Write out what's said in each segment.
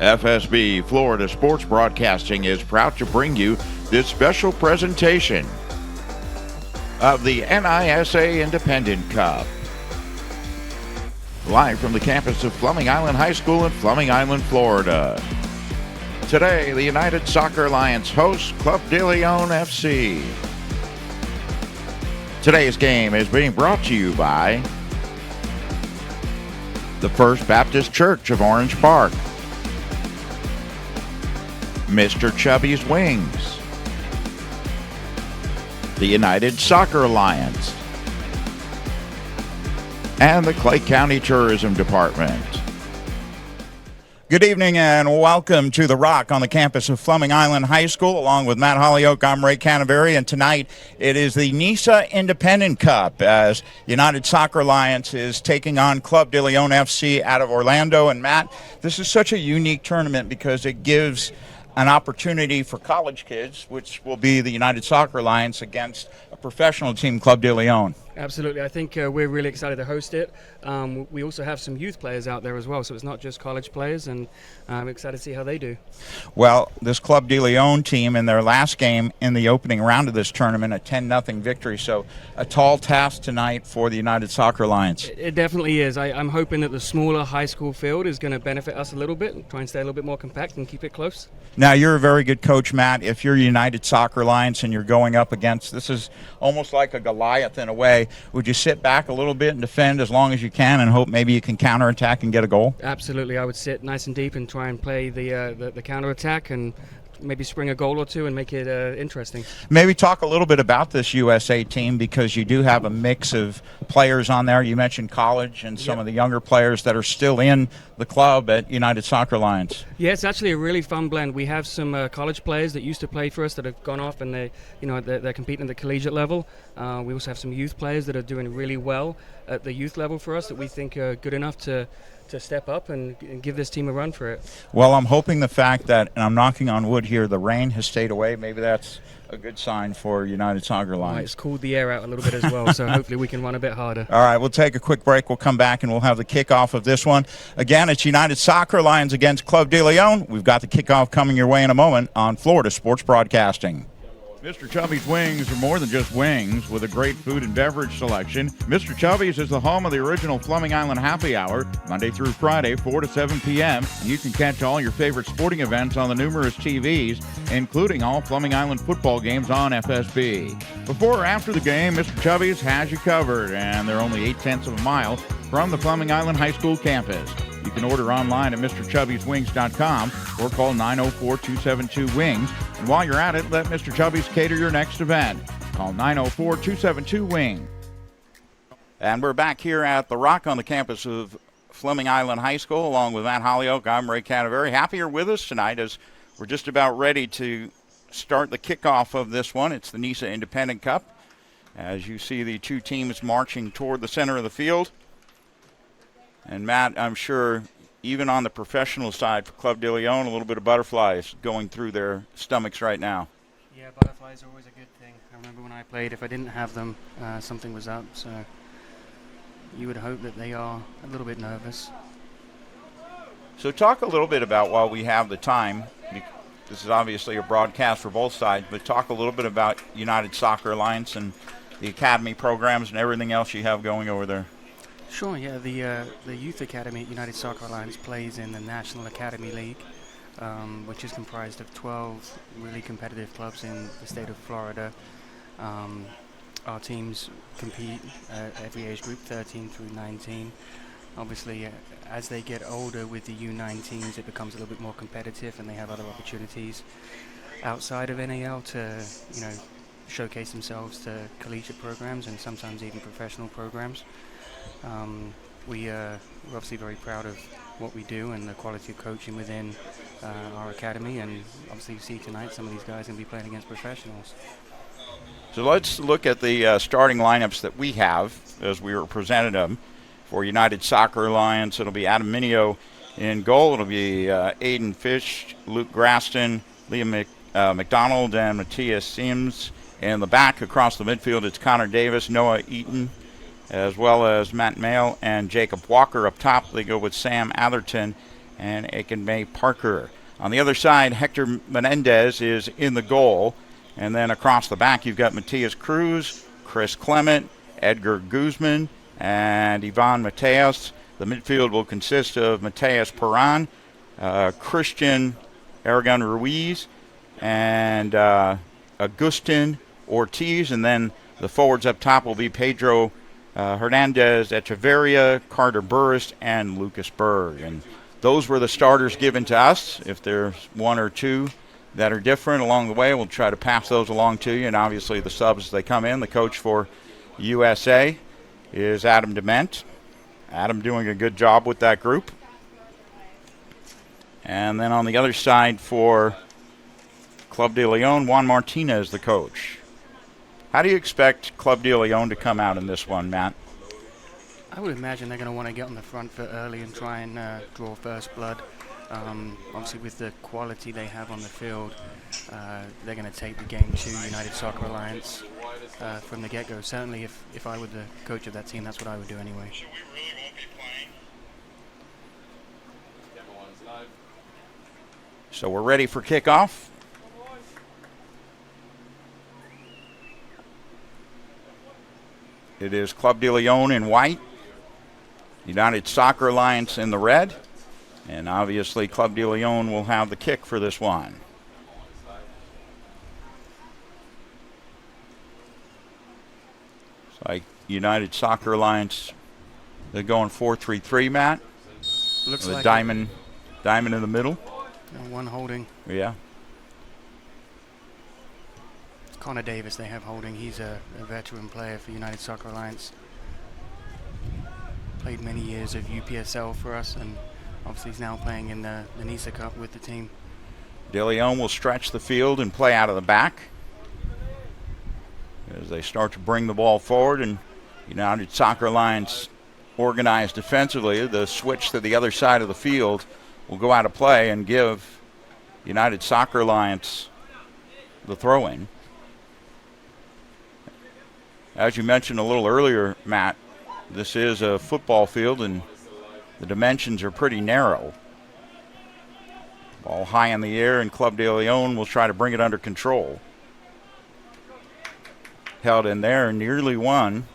FSB Florida Sports Broadcasting is proud to bring you this special presentation of the NISA Independent Cup. Live from the campus of Fleming Island High School in Fleming Island, Florida. Today, the United Soccer Alliance hosts Club de Leon FC. Today's game is being brought to you by the First Baptist Church of Orange Park, Mr. Chubby's Wings, the United Soccer Alliance, and the Clay County Tourism Department. Good evening and welcome to The Rock on the campus of Fleming Island High School. Along with Matt Hollyoak, I'm Ray Canterbury, and tonight it is the NISA Independent Cup as United Soccer Alliance is taking on Club de Leon FC out of Orlando. And Matt, this is such a unique tournament because it gives an opportunity for college kids, which will be the United Soccer Alliance, against a professional team, Club de Leon. Absolutely. I think we're really excited to host it. We also have some youth players out there as well, so it's not just college players, and I'm excited to see how they do. Well, this Club de Leon team in their last game in the opening round of this tournament, a 10-0 victory, so a tall task tonight for the United Soccer Alliance. It definitely is. I'm hoping that the smaller high school field is going to benefit us a little bit and try and stay a little bit more compact and keep it close. Now, you're a very good coach, Matt. If you're United Soccer Alliance and you're going up against, this is almost like a Goliath in a way, would you sit back a little bit and defend as long as you can and hope maybe you can counterattack and get a goal? Absolutely. I would sit nice and deep and try and play the counterattack and maybe spring a goal or two and make it interesting. Maybe talk a little bit about this USA team, because you do have a mix of players on there. You mentioned college and some of the younger players that are still in the club at United Soccer Alliance. Yeah, it's actually a really fun blend. We have some college players that used to play for us that have gone off and they're competing at the collegiate level. We also have some youth players that are doing really well at the youth level for us that we think are good enough to step up and give this team a run for it. Well, I'm hoping the fact that, and I'm knocking on wood here, the rain has stayed away. Maybe that's a good sign for United Soccer Alliance. It's cooled the air out a little bit as well, so hopefully we can run a bit harder. All right, we'll take a quick break. We'll come back and we'll have the kickoff of this one. Again, it's United Soccer Alliance against Club de Leon. We've got the kickoff coming your way in a moment on Florida Sports Broadcasting. Mr. Chubby's Wings are more than just wings. With a great food and beverage selection, Mr. Chubby's is the home of the original Fleming Island Happy Hour, Monday through Friday, 4 to 7 p.m. You can catch all your favorite sporting events on the numerous TVs, including all Fleming Island football games on FSB. Before or after the game, Mr. Chubby's has you covered, and they're only 0.8 of a mile from the Fleming Island High School campus. You can order online at MrChubby'sWings.com or call 904-272-WINGS. And while you're at it, let Mr. Chubby's cater your next event. Call 904-272-WINGS. And we're back here at The Rock on the campus of Fleming Island High School, along with Matt Hollyoak. I'm Ray Canterbury. Happy you're with us tonight as we're just about ready to start the kickoff of this one. It's the NISA Independent Cup. As you see the two teams marching toward the center of the field. And Matt, I'm sure even on the professional side for Club de Leon, a little bit of butterflies going through their stomachs right now. Yeah, butterflies are always a good thing. I remember when I played, if I didn't have them, something was up. So you would hope that they are a little bit nervous. So talk a little bit about, while we have the time, this is obviously a broadcast for both sides, but talk a little bit about United Soccer Alliance and the academy programs and everything else you have going over there. Sure, yeah. The Youth Academy at United Soccer Alliance plays in the National Academy League, which is comprised of 12 really competitive clubs in the state of Florida. Our teams compete at every age group, 13 through 19. Obviously, as they get older with the U19s, it becomes a little bit more competitive, and they have other opportunities outside of NAL to, showcase themselves to collegiate programs and sometimes even professional programs. We're obviously very proud of what we do and the quality of coaching within our academy, and obviously you see tonight some of these guys going to be playing against professionals. So let's look at the starting lineups that we have as we were presented them. For United Soccer Alliance, it'll be Adam Minio in goal. It'll be Aiden Fish, Luke Graston, Liam McDonald, and Matthias Sims. In the back across the midfield, it's Connor Davis, Noah Eaton, as well as Matt Mayle and Jacob Walker. Up top, they go with Sam Atherton and Akinme Parker. On the other side, Hector Menendez is in the goal. And then across the back, you've got Matias Cruz, Chris Clement, Edgar Guzman, and Ivan Mateos. The midfield will consist of Mateus Perron, Christian Aragon Ruiz, and Agustin Ortiz. And then the forwards up top will be Pedro Hernandez Echeverria, Carter Burris, and Lucas Berg. And those were the starters given to us. If there's one or two that are different along the way, we'll try to pass those along to you. And obviously the subs as they come in. The coach for USA is Adam Dement. Adam doing a good job with that group. And then on the other side for Club de Leon, Juan Martinez, the coach. How do you expect Club de Leon to come out in this one, Matt? I would imagine they're going to want to get on the front foot early and try and draw first blood. Obviously, with the quality they have on the field, they're going to take the game to United Soccer Alliance from the get-go. Certainly, if I were the coach of that team, that's what I would do anyway. So we're ready for kickoff. It is Club de Leon in white, United Soccer Alliance in the red, and obviously Club de Leon will have the kick for this one. It's like United Soccer Alliance, they're going 4-3-3, Matt. Looks with like a diamond in the middle. one holding. Yeah. Connor Davis they have holding. He's a veteran player for United Soccer Alliance. Played many years of UPSL for us, and obviously he's now playing in the NISA Cup with the team. De Leon will stretch the field and play out of the back as they start to bring the ball forward, and United Soccer Alliance organized defensively. The switch to the other side of the field will go out of play and give United Soccer Alliance the throw-in. As you mentioned a little earlier, Matt, this is a football field and the dimensions are pretty narrow. Ball high in the air, and Club de Leon will try to bring it under control. Held in there and nearly won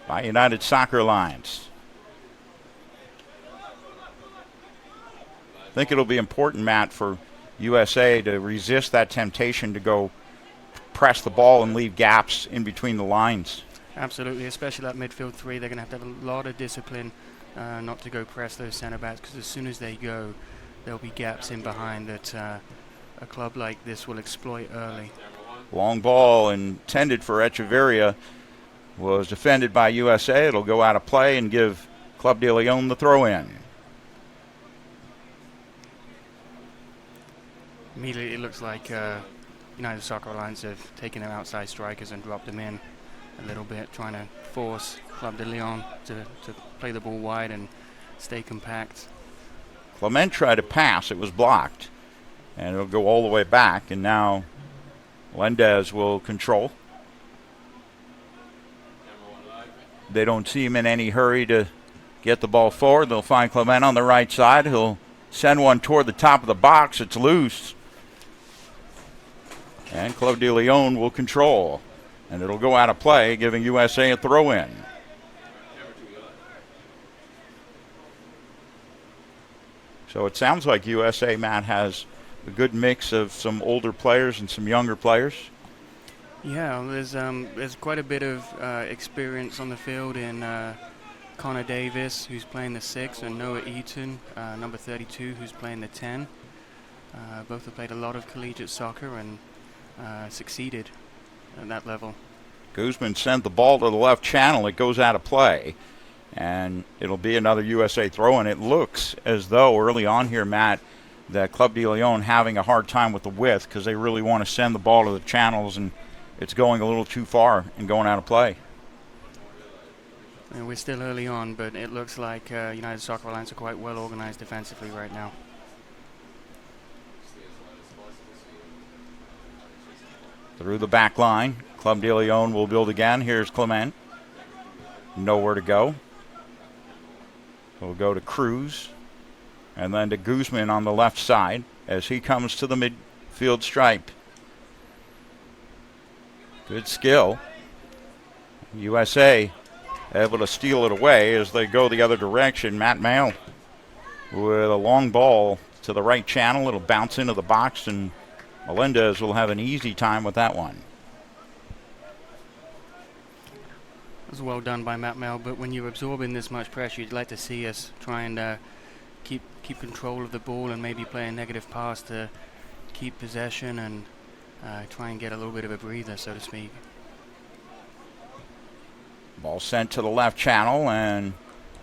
by United Soccer Alliance. I think it'll be important, Matt, for USA to resist that temptation to go press the ball and leave gaps in between the lines. Absolutely, especially that midfield three. They're going to have a lot of discipline not to go press those centre backs, because as soon as they go, there'll be gaps in behind that a club like this will exploit early. Long ball intended for Echeverria was defended by USA. It'll go out of play and give Club de Leon the throw-in. Immediately it looks like United Soccer Alliance have taken their outside strikers and dropped them in a little bit, trying to force Club de Leon to play the ball wide and stay compact. Clement tried to pass. It was blocked. And it'll go all the way back. And now Melendez will control. They don't seem in any hurry to get the ball forward. They'll find Clement on the right side. He'll send one toward the top of the box. It's loose. And Club de Leon will control. And it'll go out of play, giving USA a throw-in. So it sounds like USA, Matt, has a good mix of some older players and some younger players. Yeah, there's quite a bit of experience on the field in Connor Davis, who's playing the 6, and Noah Eaton, number 32, who's playing the 10. Both have played a lot of collegiate soccer and succeeded at that level. Guzman sent the ball to the left channel. It goes out of play, and it'll be another USA throw. And it looks as though early on here, Matt, that Club de Leon having a hard time with the width because they really want to send the ball to the channels, and it's going a little too far and going out of play. And we're still early on, but it looks like United Soccer Alliance are quite well organized defensively right now. Through the back line, Club de Leon will build again. Here's Clement. Nowhere to go. We'll go to Cruz. And then to Guzman on the left side as he comes to the midfield stripe. Good skill. USA able to steal it away as they go the other direction. Matt Mail with a long ball to the right channel. It'll bounce into the box, and Melendez will have an easy time with that one. It was well done by Matt Mel, but when you're absorbing this much pressure, you'd like to see us try and keep control of the ball and maybe play a negative pass to keep possession and try and get a little bit of a breather, so to speak. Ball sent to the left channel, and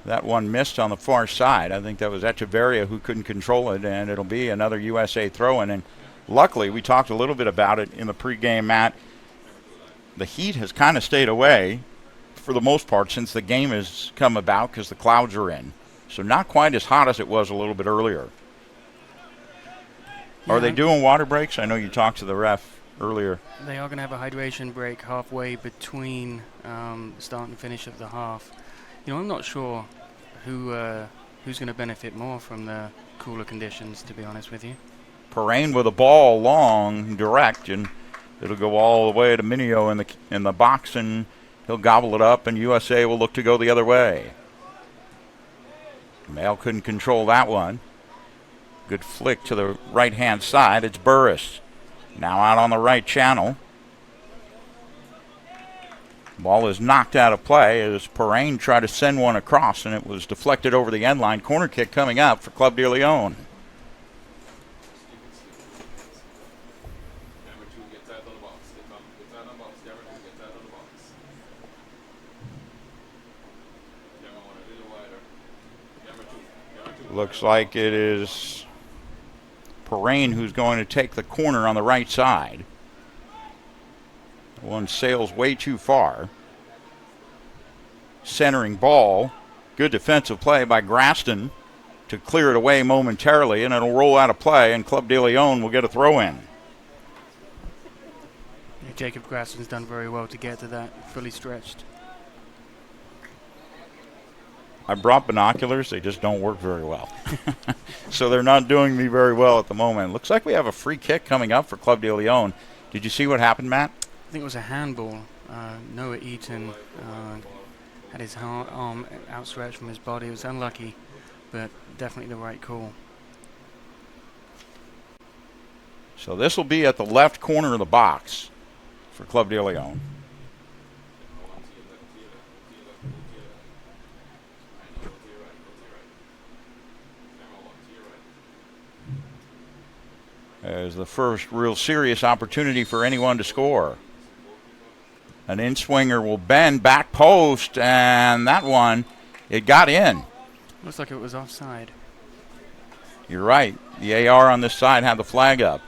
that one missed on the far side. I think that was Echeverria who couldn't control it, and it'll be another USA throw-in. And luckily, we talked a little bit about it in the pregame, Matt. The heat has kind of stayed away for the most part since the game has come about because the clouds are in. So not quite as hot as it was a little bit earlier. Are they doing water breaks? I know you talked to the ref earlier. They are going to have a hydration break halfway between start and finish of the half. I'm not sure who's going to benefit more from the cooler conditions, to be honest with you. Perrine with a ball long, direct, and it'll go all the way to Minio in the box, and he'll gobble it up, and USA will look to go the other way. Mail couldn't control that one. Good flick to the right-hand side. It's Burris. Now out on the right channel. Ball is knocked out of play as Perrine tried to send one across, and it was deflected over the end line. Corner kick coming up for Club de Leon. Looks like it is Perrine who's going to take the corner on the right side. One sails way too far. Centering ball. Good defensive play by Graston to clear it away momentarily, and it'll roll out of play, and Club de Leon will get a throw in. Yeah, Jacob Graston's done very well to get to that fully stretched. I brought binoculars. They just don't work very well. So they're not doing me very well at the moment. Looks like we have a free kick coming up for Club de Leon. Did you see what happened, Matt? I think it was a handball. Noah Eaton had his arm outstretched from his body. It was unlucky, but definitely the right call. So this will be at the left corner of the box for Club de Leon. As the first real serious opportunity for anyone to score. An in-swinger will bend, back post, and that one, it got in. Looks like it was offside. You're right. The AR on this side had the flag up.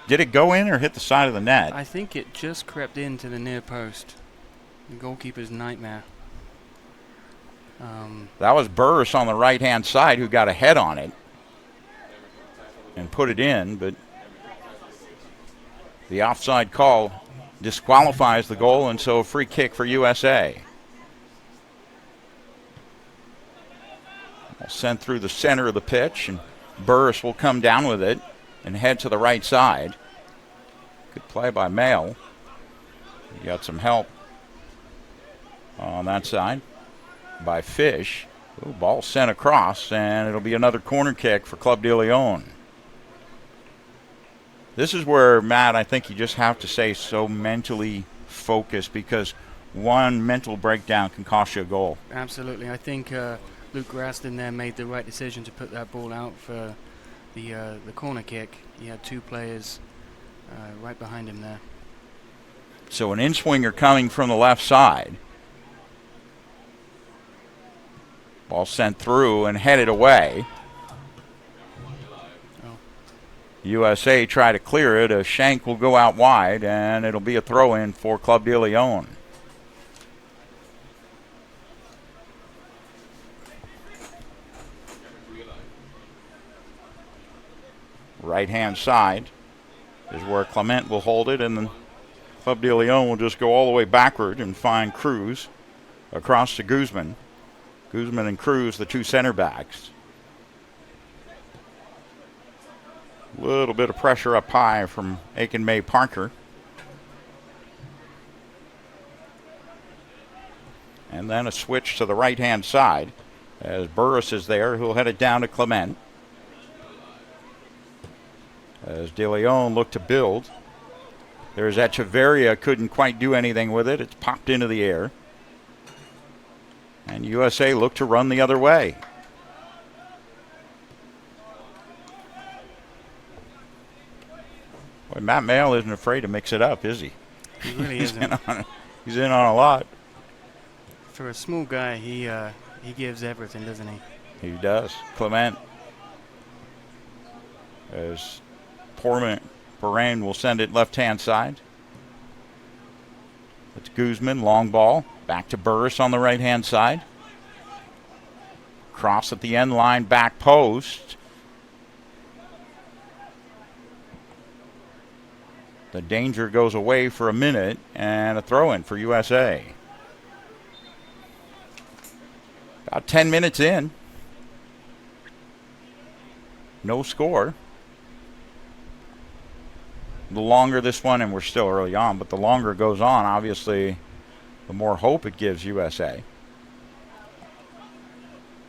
Did it go in or hit the side of the net? I think it just crept into the near post. The goalkeeper's nightmare. That was Burris on the right-hand side who got a head on it and put it in, but the offside call disqualifies the goal, and so a free kick for USA. Sent through the center of the pitch, and Burris will come down with it and head to the right side. Good play by Mail. He got some help on that side by Fish. Ooh, ball sent across, and it'll be another corner kick for Club de Leon. This is where, Matt, I think you just have to stay so mentally focused because one mental breakdown can cost you a goal. Absolutely. I think Luke Graston there made the right decision to put that ball out for the corner kick. He had two players right behind him there. So an in-swinger coming from the left side. Ball sent through and headed away. USA try to clear it. A shank will go out wide, and it'll be a throw-in for Club de Leon. Right-hand side is where Clement will hold it, and then Club de Leon will just go all the way backward and find Cruz across to Guzman. Guzman and Cruz, the two center backs. A little bit of pressure up high from Aiken May Parker. And then a switch to the right-hand side as Burris is there, who'll head it down to Clement. As De Leon looked to build. There's Echeverria, couldn't quite do anything with it. It's popped into the air. And USA looked to run the other way. Boy, Matt Mayle isn't afraid to mix it up, is he? He really isn't. He's in on a lot. For a small guy, he gives everything, doesn't he? He does. Clement. As Perrin will send it left-hand side. It's Guzman, long ball. Back to Burris on the right-hand side. Cross at the end line, back post. The danger goes away for a minute, and a throw-in for USA. About 10 minutes in. No score. The longer this one, and we're still early on, but the longer it goes on, obviously, the more hope it gives USA.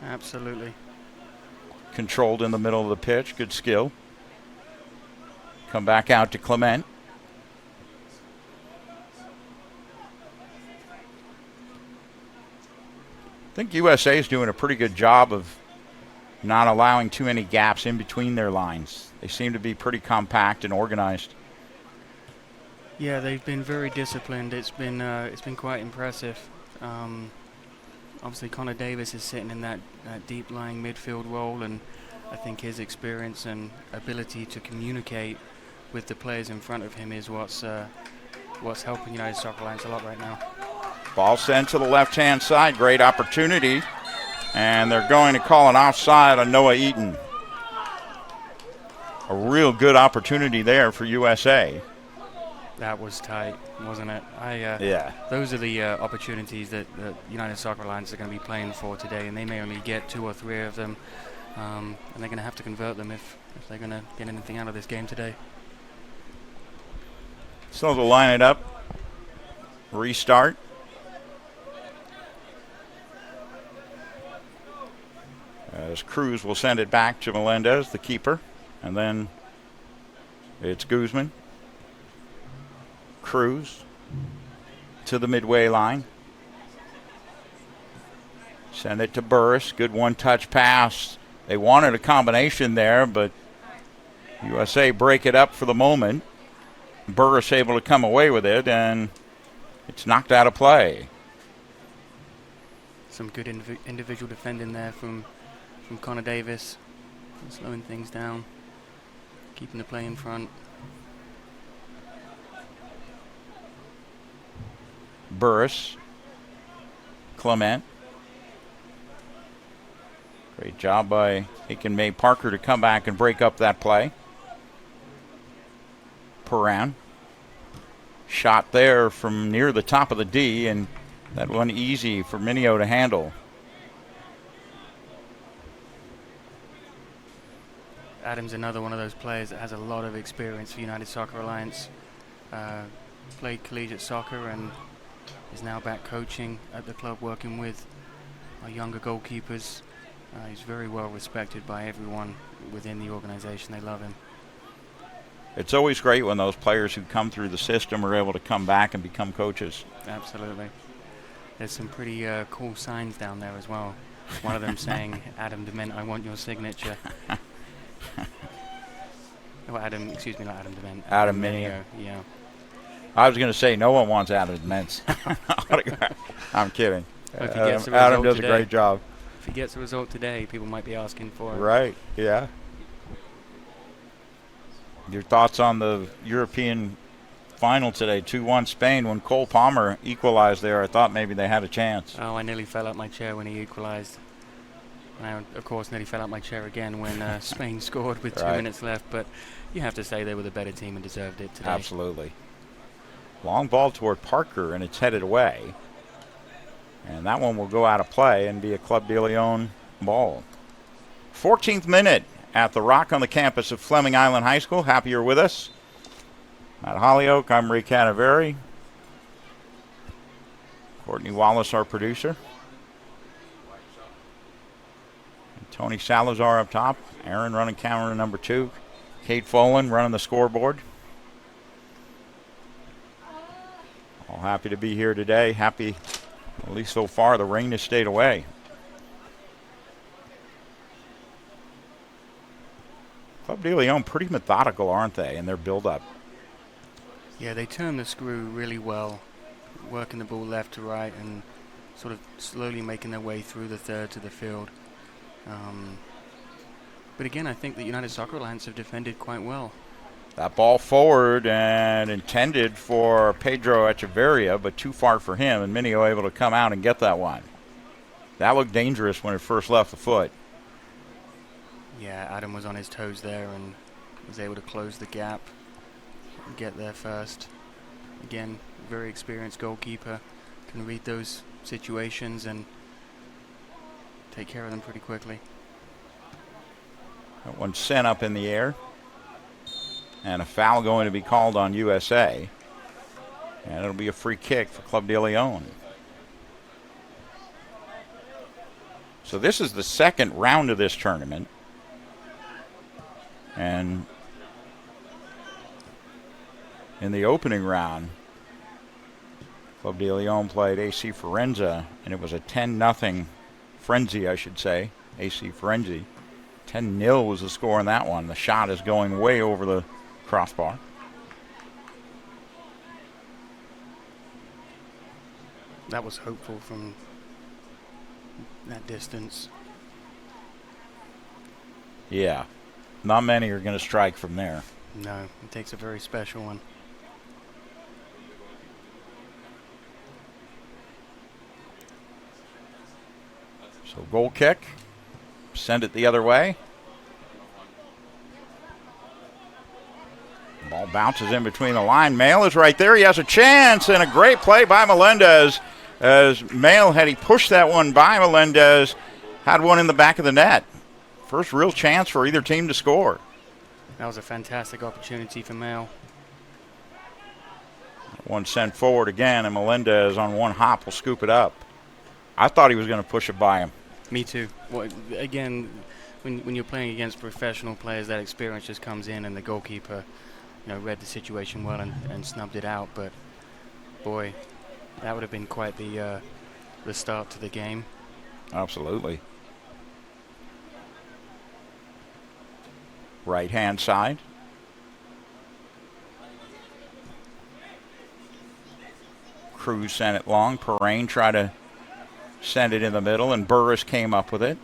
Absolutely. Controlled in the middle of the pitch. Good skill. Come back out to Clement. I think USA is doing a pretty good job of not allowing too many gaps in between their lines. They seem to be pretty compact and organized. Yeah, they've been very disciplined. It's been quite impressive. Obviously, Connor Davis is sitting in that deep lying midfield role, and I think his experience and ability to communicate with the players in front of him is what's helping United Soccer Alliance a lot right now. Ball sent to the left-hand side. Great opportunity. And they're going to call an offside on Noah Eaton. A real good opportunity there for USA. That was tight, wasn't it? Yeah. Those are the opportunities that United Soccer Alliance are going to be playing for today, and they may only get 2 or 3 of them, and they're going to have to convert them if they're going to get anything out of this game today. So they'll line it up. Restart. As Cruz will send it back to Melendez, the keeper. And then it's Guzman. Cruz to the midway line. Send it to Burris. Good one-touch pass. They wanted a combination there, but USA break it up for the moment. Burris able to come away with it, and it's knocked out of play. Some good individual defending there from Connor Davis, slowing things down, keeping the play in front. Burris, Clement. Great job by Aiken May Parker to come back and break up that play. Perrin. Shot there from near the top of the D, and that one easy for Mineo to handle. Adam's another one of those players that has a lot of experience for United Soccer Alliance. Played collegiate soccer and is now back coaching at the club, working with our younger goalkeepers. He's very well respected by everyone within the organization. They love him. It's always great when those players who come through the system are able to come back and become coaches. Absolutely. There's some pretty cool signs down there as well. One of them saying, "Adam Dement, I want your signature." Oh, Adam, excuse me, not Adam Dement. Adam Mineo. Yeah. I was going to say no one wants Adam Dement's autograph. I'm kidding. Well, if he gets the Adam result does today, a great job. If he gets the result today, people might be asking for it. Right, yeah. Your thoughts on the European final today? 2-1 Spain. When Cole Palmer equalized there, I thought maybe they had a chance. Oh, I nearly fell out my chair when he equalized. And I, of course, nearly fell out my chair again when Spain scored with 2 minutes left. But you have to say they were the better team and deserved it today. Absolutely. Long ball toward Parker, and it's headed away. And that one will go out of play and be a Club de Leon ball. 14th minute, at the Rock on the campus of Fleming Island High School. Happy you're with us. At Hollyoak, I'm Ray Canaveri. Courtney Wallace, our producer. And Tony Salazar up top. Aaron running counter number 2. Kate Folan running the scoreboard. All happy to be here today. Happy, at least so far, the rain has stayed away. Club de Leon pretty methodical, aren't they, in their build-up? Yeah, they turn the screw really well, working the ball left to right and sort of slowly making their way through the third to the field. But again, I think the United Soccer Alliance have defended quite well. That ball forward and intended for Pedro Echeverria, but too far for him, and Minio able to come out and get that one. That looked dangerous when it first left the foot. Yeah, Adam was on his toes there and was able to close the gap and get there first. Again, very experienced goalkeeper, can read those situations and take care of them pretty quickly. That one sent up in the air. And a foul going to be called on USA. And it'll be a free kick for Club de Leon. So this is the second round of this tournament. And in the opening round, Club de Leon played AC Forenza, and it was a 10-0 frenzy, I should say, AC Frenzy. 10-0 was the score in that one. The shot is going way over the crossbar. That was hopeful from that distance. Yeah, not many are going to strike from there. No, it takes a very special one. So goal kick, send it the other way. Ball bounces in between the line. Mail is right there. He has a chance, and a great play by Melendez. As Mail, had he pushed that one by Melendez, had one in the back of the net. First real chance for either team to score. That was a fantastic opportunity for Mail. One sent forward again, and Melendez on one hop will scoop it up. I thought he was going to push it by him. Me too. Well, again, when you're playing against professional players, that experience just comes in, and the goalkeeper, read the situation well and snubbed it out. But boy, that would have been quite the start to the game. Absolutely. Right hand side. Cruz sent it long. Perrine tried to send it in the middle, and Burris came up with it.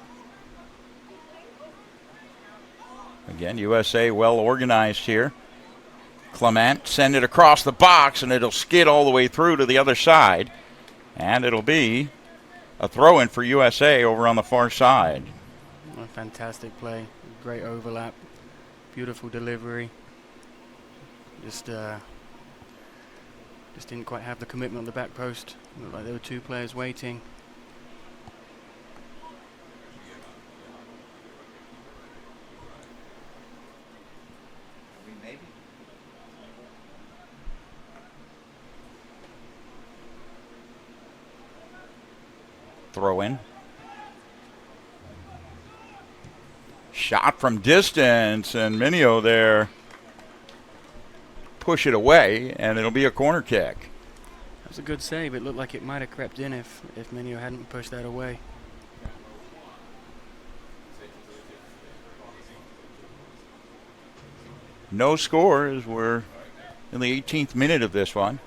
Again, USA well organized here. Clement send it across the box, and it'll skid all the way through to the other side. And it'll be a throw-in for USA over on the far side. A fantastic play. Great overlap. Beautiful delivery. Just didn't quite have the commitment on the back post. Looked like there were two players waiting. Throw in. Shot from distance, and Minio there push it away, and it'll be a corner kick. That was a good save. It looked like it might have crept in if Minio hadn't pushed that away. No score as we're in the 18th minute of this one.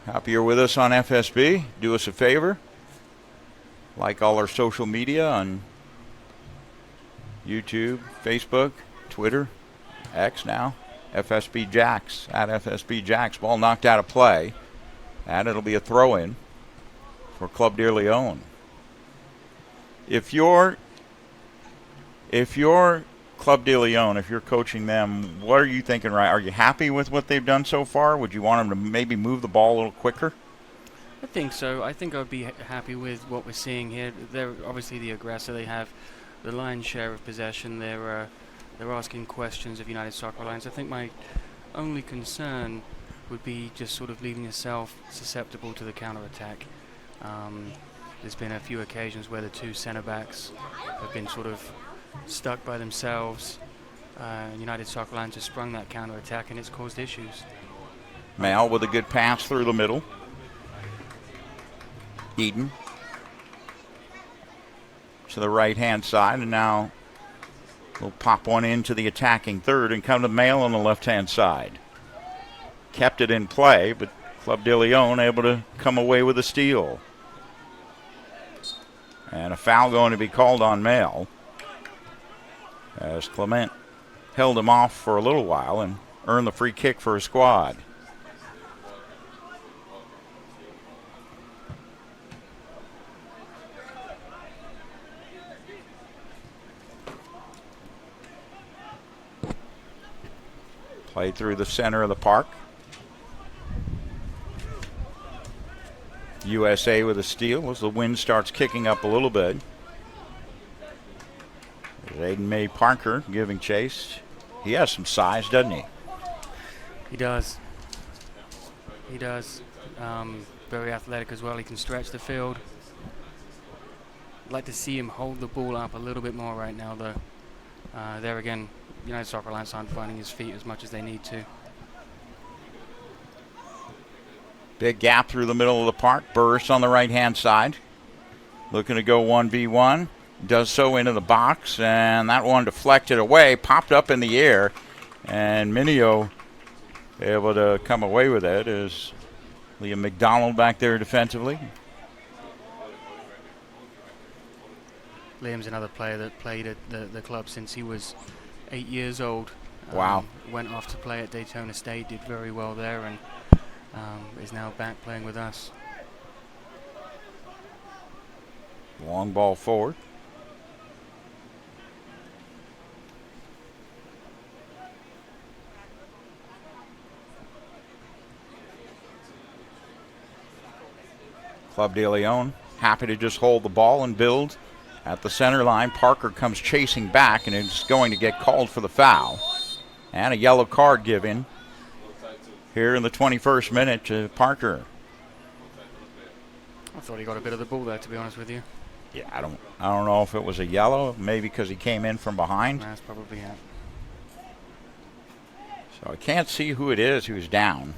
Happy you're with us on FSB. Do us a favor. Like all our social media on YouTube, Facebook, Twitter, X now. FSB Jacks, at FSB Jacks. Ball knocked out of play. And it'll be a throw-in for Club de Leon. If you're Club de Leon, if you're coaching them, what are you thinking, right? Are you happy with what they've done so far? Would you want them to maybe move the ball a little quicker? I think so. I think I'd be happy with what we're seeing here. They're obviously the aggressor. They have the lion's share of possession. They're asking questions of United Soccer Alliance. I think my only concern would be just sort of leaving yourself susceptible to the counter-attack. There's been a few occasions where the two centre-backs have been sort of stuck by themselves. United Soccer Alliance has sprung that counter-attack and it's caused issues. Mail with a good pass through the middle. Eden to the right-hand side, and now we'll pop one into the attacking third and come to Mail on the left-hand side. Kept it in play, but Club de Leon able to come away with a steal. And a foul going to be called on Mail, as Clement held him off for a little while and earned the free kick for his squad. Played through the center of the park. USA with a steal as the wind starts kicking up a little bit. There's Aiden May Parker giving chase. He has some size, doesn't he? He does. He does. Very athletic as well. He can stretch the field. I'd like to see him hold the ball up a little bit more right now, though. There again, United Soccer Alliance aren't finding his feet as much as they need to. Big gap through the middle of the park. Burris on the right-hand side. Looking to go 1v1. Does so into the box, and that one deflected away, popped up in the air, and Minio able to come away with it. Is Liam McDonald back there defensively? Liam's another player that played at the club since he was 8 years old. Wow. Went off to play at Daytona State, did very well there, and is now back playing with us. Long ball forward. Club de Leon happy to just hold the ball and build at the center line. Parker comes chasing back and is going to get called for the foul. And a yellow card given here in the 21st minute to Parker. I thought he got a bit of the ball there, to be honest with you. Yeah, I don't know if it was a yellow, maybe because he came in from behind. That's probably it. So I can't see who it is who's down.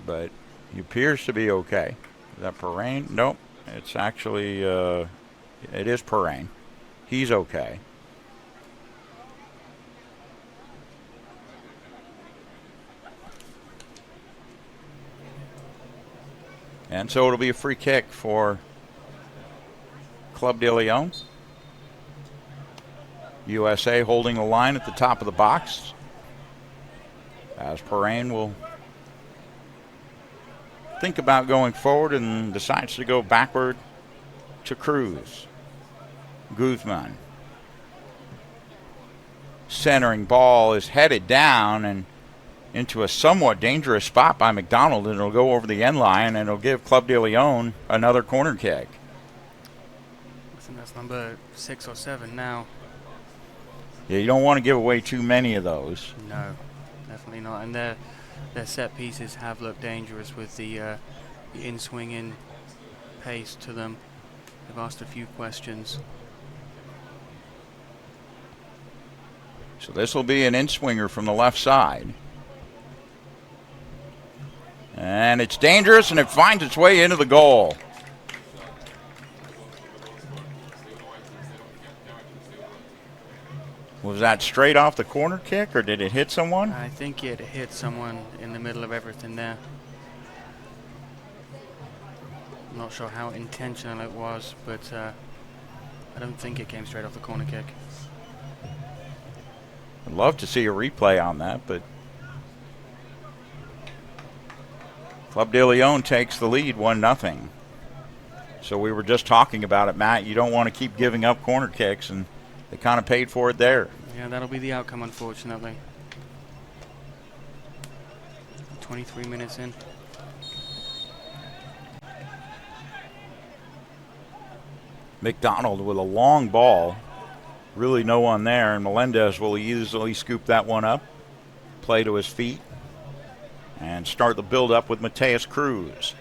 But he appears to be okay. Is that Perrine? Nope. It's actually, it is Perrine. He's okay. And so it'll be a free kick for Club de Leon. USA holding the line at the top of the box, as Perrine will think about going forward and decides to go backward to Cruz. Guzman. Centering ball is headed down and into a somewhat dangerous spot by McDonald, and it'll go over the end line, and it'll give Club de Leon another corner kick. I think that's number 6 or 7 now. Yeah, you don't want to give away too many of those. No, definitely not. And their set pieces have looked dangerous with the in-swinging pace to them. They've asked a few questions. So this will be an in-swinger from the left side. And it's dangerous, and it finds its way into the goal. Was that straight off the corner kick, or did it hit someone? I think it hit someone in the middle of everything there. I'm not sure how intentional it was, but I don't think it came straight off the corner kick. I'd love to see a replay on that, but Club de Leon takes the lead 1-0. So we were just talking about it, Matt. You don't want to keep giving up corner kicks, and they kind of paid for it there. Yeah, that'll be the outcome, unfortunately. 23 minutes in. McDonald with a long ball. Really no one there, and Melendez will easily scoop that one up, play to his feet, and start the build-up with Mateus Cruz.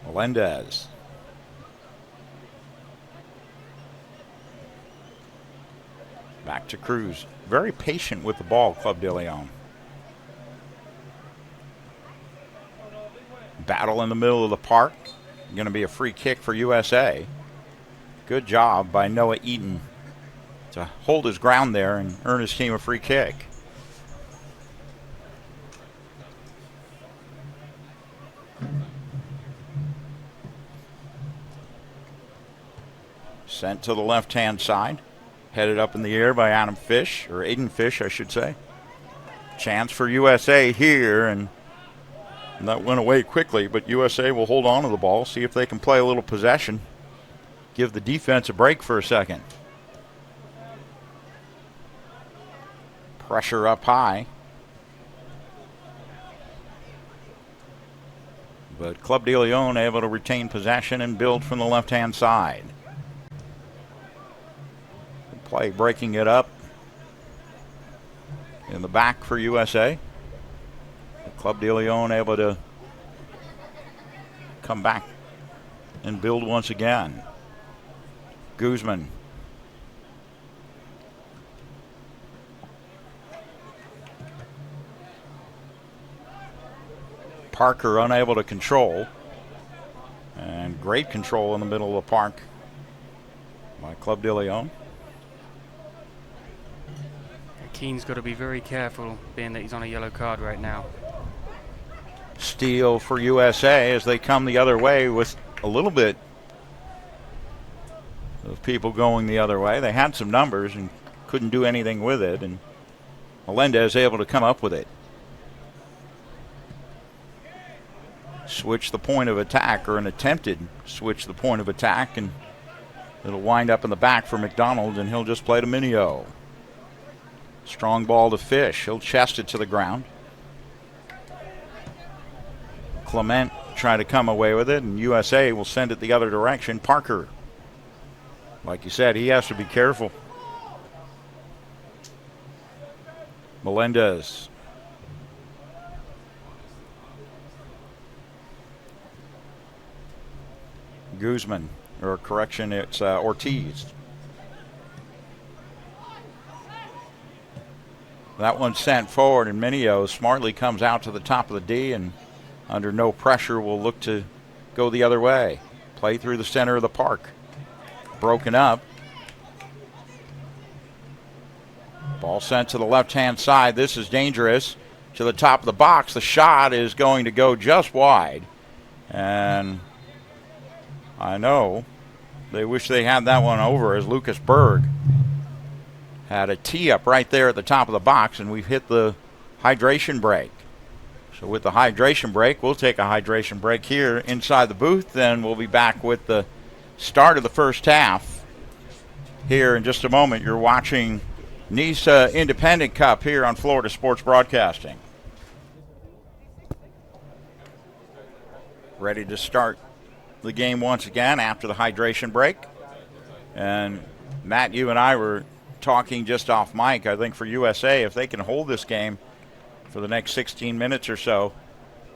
Melendez. Back to Cruz. Very patient with the ball, Club de Leon. Battle in the middle of the park. Going to be a free kick for USA. Good job by Noah Eaton to hold his ground there and earn his team a free kick. Sent to the left-hand side. Headed up in the air by Adam Fish, or Aiden Fish, I should say. Chance for USA here, and that went away quickly, but USA will hold on to the ball, see if they can play a little possession. Give the defense a break for a second. Pressure up high. But Club de Leon able to retain possession and build from the left-hand side. Play breaking it up in the back for USA. Club de Leon able to come back and build once again. Guzman. Parker unable to control. And great control in the middle of the park by Club de Leon. Keene's got to be very careful, being that he's on a yellow card right now. Steal for USA as they come the other way with a little bit of people going the other way. They had some numbers and couldn't do anything with it, and Melendez able to come up with it. Switch the point of attack, or an attempted switch the point of attack, and it'll wind up in the back for McDonald, and he'll just play to Minio. Strong ball to Fish. He'll chest it to the ground. Clement try to come away with it, and USA will send it the other direction. Parker, like you said, he has to be careful. Melendez. Guzman, or correction, it's Ortiz. That one's sent forward, and Minio smartly comes out to the top of the D, and under no pressure will look to go the other way. Play through the center of the park. Broken up. Ball sent to the left-hand side. This is dangerous. To the top of the box. The shot is going to go just wide. And I know they wish they had that one over, as Lucas Berg had a tee up right there at the top of the box, and we've hit the hydration break. So with the hydration break, we'll take a hydration break here inside the booth, then we'll be back with the start of the first half. Here in just a moment, you're watching NISA Independent Cup here on Florida Sports Broadcasting. Ready to start the game once again after the hydration break. And Matt, you and I were talking just off mic. I think for USA, if they can hold this game for the next 16 minutes or so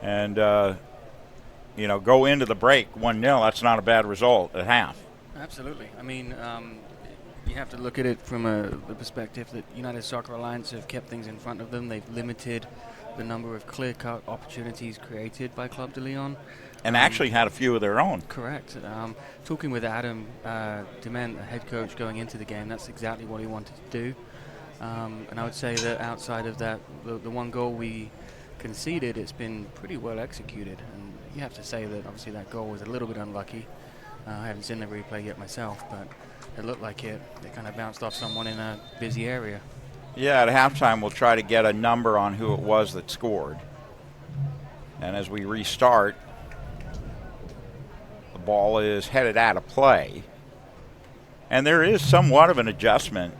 and go into the break 1-0, that's not a bad result at half. Absolutely. I mean, you have to look at it from the perspective that United Soccer Alliance have kept things in front of them. They've limited the number of clear-cut opportunities created by Club de Leon. And actually had a few of their own. Correct. Talking with Adam Dement, the head coach, going into the game, that's exactly what he wanted to do. And I would say that outside of that, the one goal we conceded, it's been pretty well executed. And you have to say that obviously that goal was a little bit unlucky. I haven't seen the replay yet myself, but it looked like it kind of bounced off someone in a busy area. Yeah, at halftime we'll try to get a number on who it was that scored. And as we restart, ball is headed out of play. And there is somewhat of an adjustment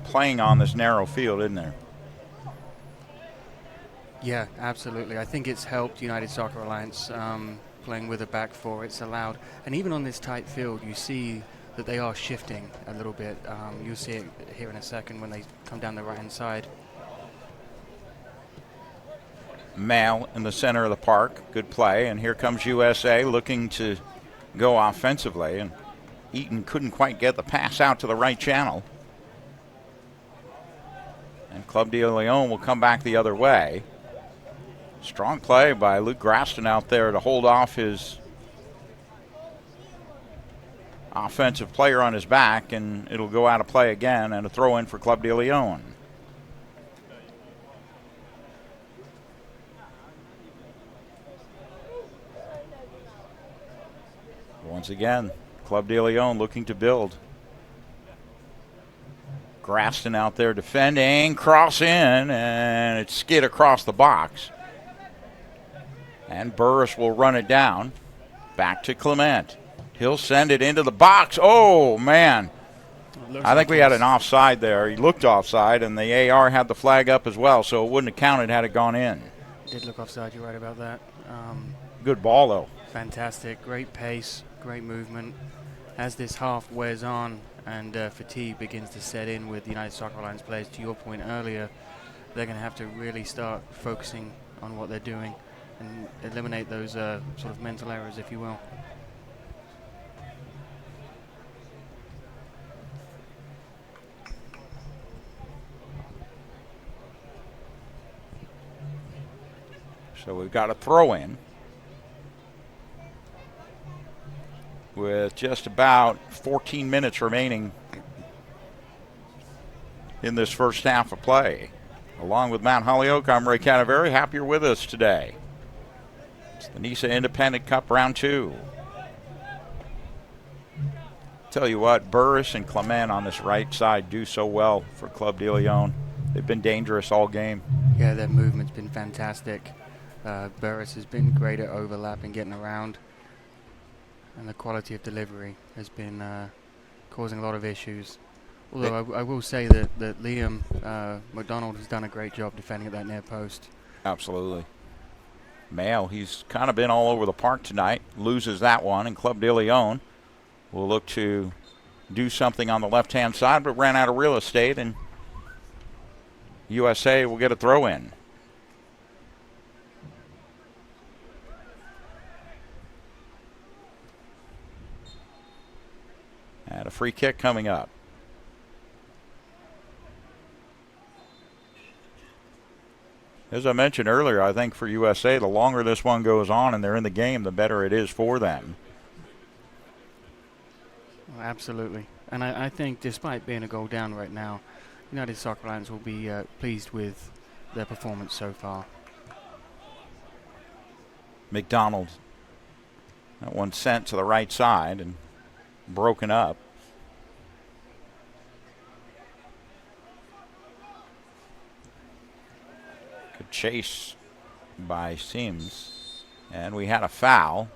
playing on this narrow field, isn't there? Yeah, absolutely. I think it's helped United Soccer Alliance playing with a back four. It's allowed, and even on this tight field, you see that they are shifting a little bit. You'll see it here in a second when they come down the right-hand side. Mail in the center of the park. Good play. And here comes USA looking to go offensively. And Eaton couldn't quite get the pass out to the right channel. And Club de Leon will come back the other way. Strong play by Luke Graston out there to hold off his offensive player on his back, and it'll go out of play again, and a throw in for Club de Leon. Once again, Club de Leon looking to build. Graston out there defending, cross in, and it's skid across the box. And Burris will run it down. Back to Clement. He'll send it into the box. Oh, man. I think we had an offside there. He looked offside, and the AR had the flag up as well, so it wouldn't have counted had it gone in. Did look offside, you're right about that. Good ball, though. Fantastic. Great pace, great movement. As this half wears on and fatigue begins to set in with the United Soccer Alliance players, to your point earlier, they're going to have to really start focusing on what they're doing and eliminate those sort of mental errors, if you will. So we've got a throw in with just about 14 minutes remaining in this first half of play. Along with Mount Holyoke, I'm Ray Canaveri. Happy you're with us today. It's the NISA Independent Cup Round 2. Tell you what, Burris and Clement on this right side do so well for Club de Leon. They've been dangerous all game. Yeah, their movement's been fantastic. Burris has been great at overlap and getting around. And the quality of delivery has been causing a lot of issues. Although I will say that Liam McDonald has done a great job defending at that near post. Absolutely. Mail, he's kind of been all over the park tonight. Loses that one, and Club de Leon will look to do something on the left-hand side, but ran out of real estate, and USA will get a throw in. And a free kick coming up. As I mentioned earlier, I think for USA, the longer this one goes on and they're in the game, the better it is for them. Absolutely. And I think despite being a goal down right now, United Soccer Alliance will be pleased with their performance so far. McDonald. That one sent to the right side and broken up. Good chase by Sims. And we had a foul.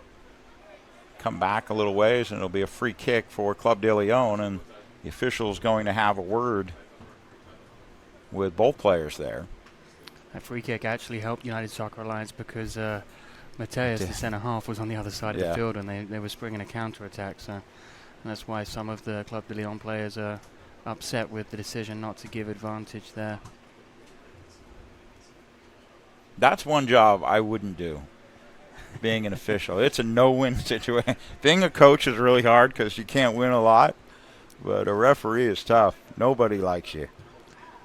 Come back a little ways and it'll be a free kick for Club de Leon, and the official's going to have a word with both players there. That free kick actually helped United Soccer Alliance because Mateus, the centre half, was on the other side of the field, and they were springing a counter-attack. So that's why some of the Club de Leon players are upset with the decision not to give advantage there. That's one job I wouldn't do, being an official. It's a no-win situation. Being a coach is really hard because you can't win a lot, but a referee is tough. Nobody likes you.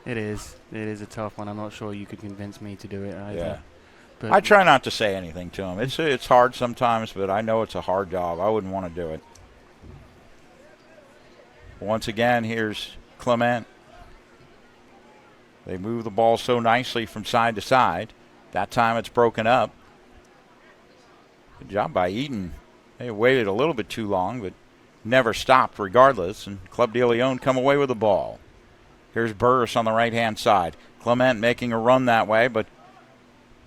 It is. It is a tough one. I'm not sure you could convince me to do it either. Yeah. But I try not to say anything to him. It's hard sometimes, but I know it's a hard job. I wouldn't want to do it. Once again, here's Clement. They move the ball so nicely from side to side. That time it's broken up. Good job by Eaton. They waited a little bit too long, but never stopped regardless, and Club de Leon come away with the ball. Here's Burris on the right-hand side. Clement making a run that way, but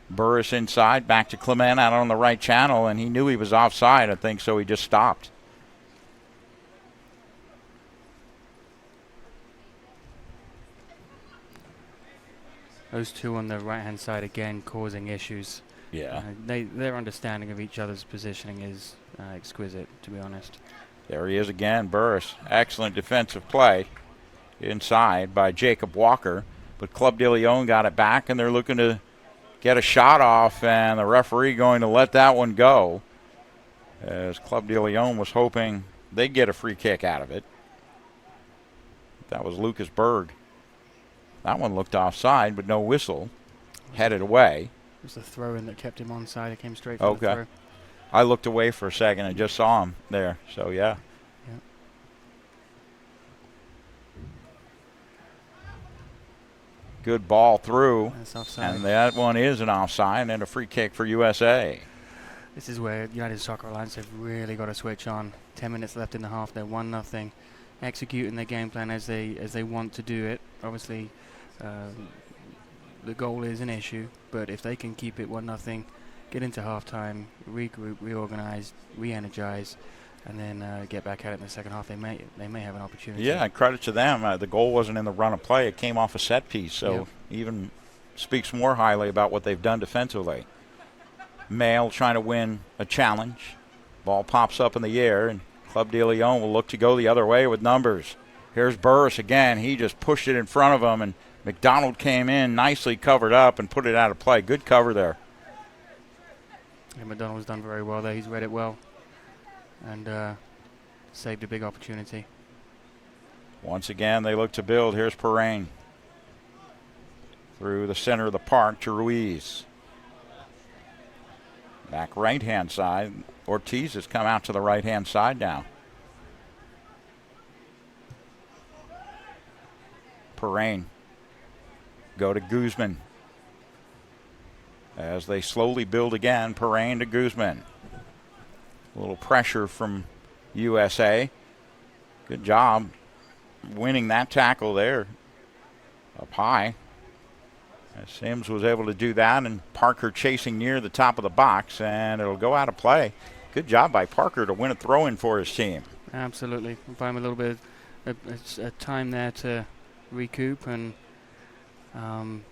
Burris inside, back to Clement out on the right channel, and he knew he was offside, I think, so he just stopped. Those two on the right-hand side again causing issues. Yeah. Their understanding of each other's positioning is exquisite, to be honest. There he is again, Burris. Excellent defensive play inside by Jacob Walker, but Club de Leon got it back, and they're looking to get a shot off, and the referee going to let that one go, as Club de Leon was hoping they'd get a free kick out of it. That was Lucas Berg. That one looked offside, but no whistle. Headed away. It was the throw-in that kept him onside. It came straight from the throw. I looked away for a second and just saw him there, so yeah. Yep. Good ball through. That's offside. And that one is an offside and a free kick for USA. This is where United Soccer Alliance have really got to switch on. 10 minutes left in the half. They're 1-0. Executing their game plan as they want to do it. Obviously, the goal is an issue, but if they can keep it 1-0, get into halftime, regroup, reorganize, re-energize, and then get back at it in the second half, they may have an opportunity. Yeah, credit to them. The goal wasn't in the run of play. It came off a set piece, so even speaks more highly about what they've done defensively. Mail trying to win a challenge. Ball pops up in the air, and Club de Leon will look to go the other way with numbers. Here's Burris again. He just pushed it in front of him, and McDonald came in, nicely covered up, and put it out of play. Good cover there. Yeah, McDonald's done very well there. He's read it well and saved a big opportunity. Once again, they look to build. Here's Perrine. Through the center of the park to Ruiz. Back right-hand side. Ortiz has come out to the right-hand side now. Perrine. Go to Guzman. As they slowly build again, Perrine to Guzman. A little pressure from USA. Good job winning that tackle there up high. As Sims was able to do that, and Parker chasing near the top of the box, and it'll go out of play. Good job by Parker to win a throw-in for his team. Absolutely. Buy him a little bit of time there to recoup and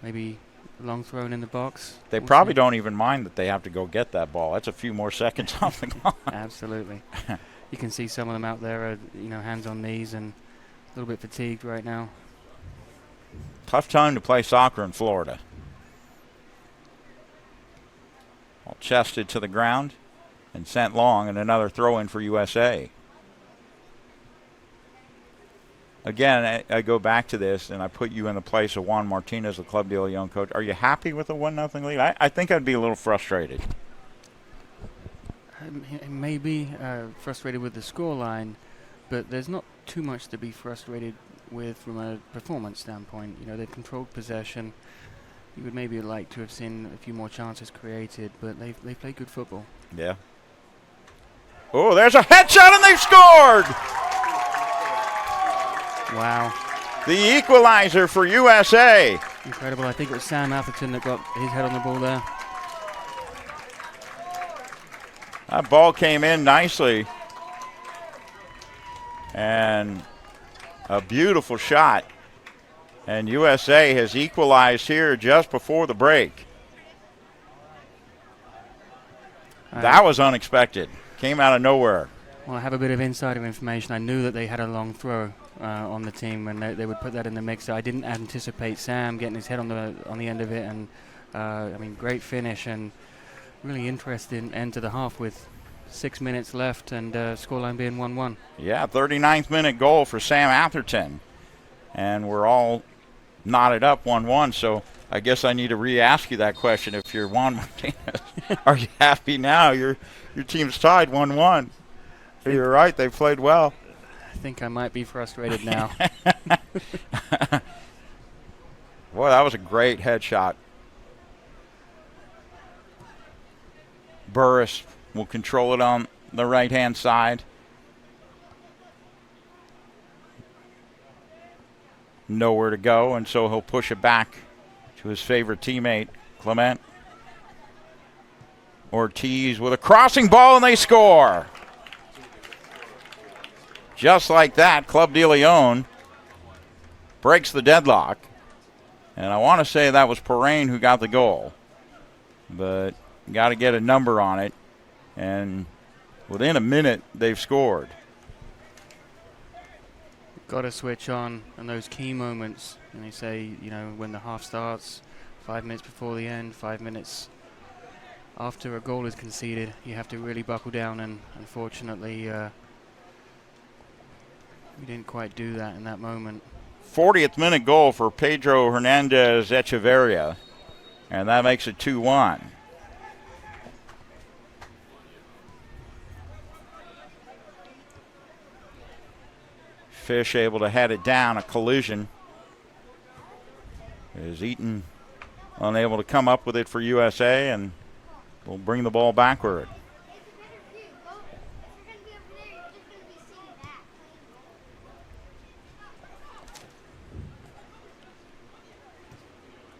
maybe long throw in the box. They probably don't even mind that they have to go get that ball. That's a few more seconds off the clock. Absolutely. You can see some of them out there, hands on knees and a little bit fatigued right now. Tough time to play soccer in Florida. All chested to the ground and sent long, and another throw-in for USA. Again, I go back to this, and I put you in the place of Juan Martinez, the Club de Leon coach. Are you happy with a 1-0 lead? I think I'd be a little frustrated. Maybe frustrated with the scoreline, but there's not too much to be frustrated with from a performance standpoint. They've controlled possession. You would maybe like to have seen a few more chances created, but they've played good football. Yeah. Oh, there's a headshot, and they've scored! Wow. The equalizer for USA. Incredible. I think it was Sam Atherton that got his head on the ball there. That ball came in nicely. And a beautiful shot. And USA has equalized here just before the break. That was unexpected. Came out of nowhere. Well, I have a bit of insider information. I knew that they had a long throw on the team, and they would put that in the mix. I didn't anticipate Sam getting his head on the end of it, and great finish and really interesting end to the half with 6 minutes left and scoreline being 1-1. Yeah, 39th minute goal for Sam Atherton, and we're all knotted up 1-1. So I guess I need to re-ask you that question. If you're Juan Martinez, are you happy now? Your team's tied 1-1. You're right. They played well. I think I might be frustrated now. Boy, that was a great headshot. Burris will control it on the right-hand side. Nowhere to go, and so he'll push it back to his favorite teammate, Clement. Ortiz with a crossing ball, and they score. Just like that, Club de Leon breaks the deadlock. And I want to say that was Perrine who got the goal. But got to get a number on it. And within a minute, they've scored. Got to switch on in those key moments. And they say, you know, when the half starts, 5 minutes before the end, 5 minutes after a goal is conceded, you have to really buckle down. And unfortunately, we didn't quite do that in that moment. 40th minute goal for Pedro Hernandez Echeverria, and that makes it 2-1. Fish able to head it down, a collision. Is Eaton unable to come up with it for USA, and will bring the ball backward.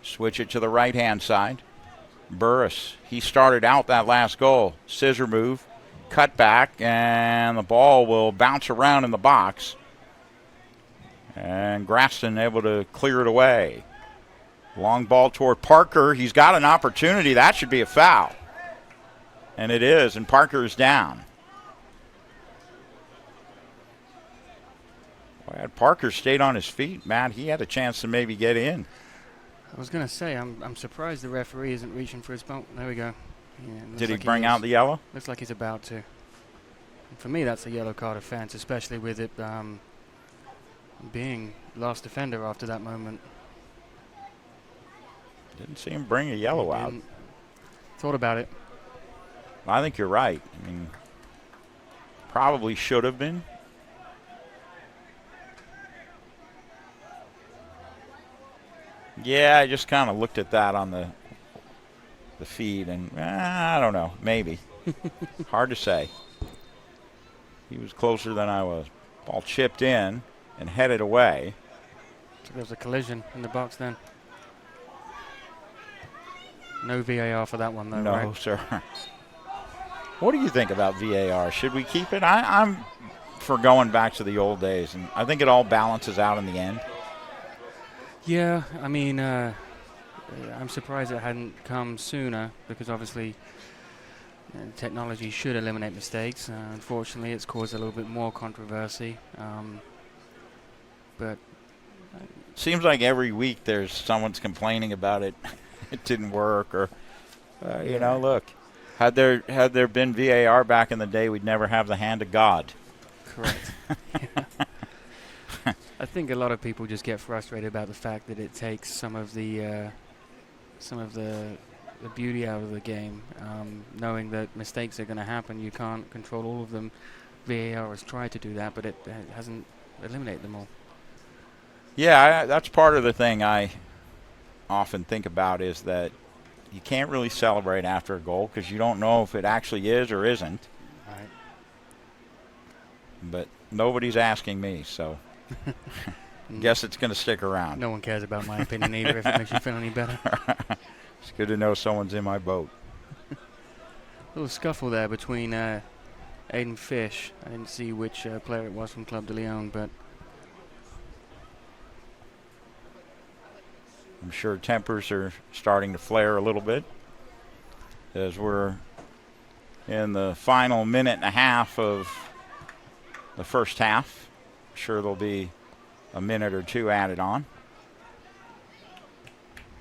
Switch it to the right-hand side. Burris, he started out that last goal. Scissor move, cut back, and the ball will bounce around in the box. And Grafton able to clear it away. Long ball toward Parker. He's got an opportunity. That should be a foul. And it is, and Parker is down. Well, had Parker stayed on his feet, Matt, he had a chance to maybe get in. I was going to say, I'm surprised the referee isn't reaching for his belt. There we go. Yeah, Did he bring out the yellow? Looks like he's about to. And for me, that's a yellow card offense, especially with it being last defender after that moment. Didn't see him bring a yellow out. Thought about it. I think you're right. I mean, probably should have been. Yeah, I just kind of looked at that on the feed, and I don't know, maybe. Hard to say. He was closer than I was. Ball chipped in and headed away. So there was a collision in the box then. No VAR for that one, though, right? No, sir. What do you think about VAR? Should we keep it? I'm for going back to the old days, and I think it all balances out in the end. Yeah, I mean, I'm surprised it hadn't come sooner, because obviously technology should eliminate mistakes. Unfortunately, it's caused a little bit more controversy. But seems like every week there's someone's complaining about it. It didn't work, or you know, look, had there been VAR back in the day, we'd never have the hand of God. Correct. Yeah. I think a lot of people just get frustrated about the fact that it takes some of the beauty out of the game, knowing that mistakes are going to happen. You can't control all of them. VAR has tried to do that, but it hasn't eliminated them all. Yeah, that's part of the thing I often think about, is that you can't really celebrate after a goal because you don't know if it actually is or isn't. Right. But nobody's asking me, so guess it's going to stick around. No one cares about my opinion either, if it makes you feel any better. It's good to know someone's in my boat. A little scuffle there between Aiden Fish. I didn't see which player it was from Club de Leon, but I'm sure tempers are starting to flare a little bit as we're in the final minute and a half of the first half. I'm sure there'll be a minute or two added on.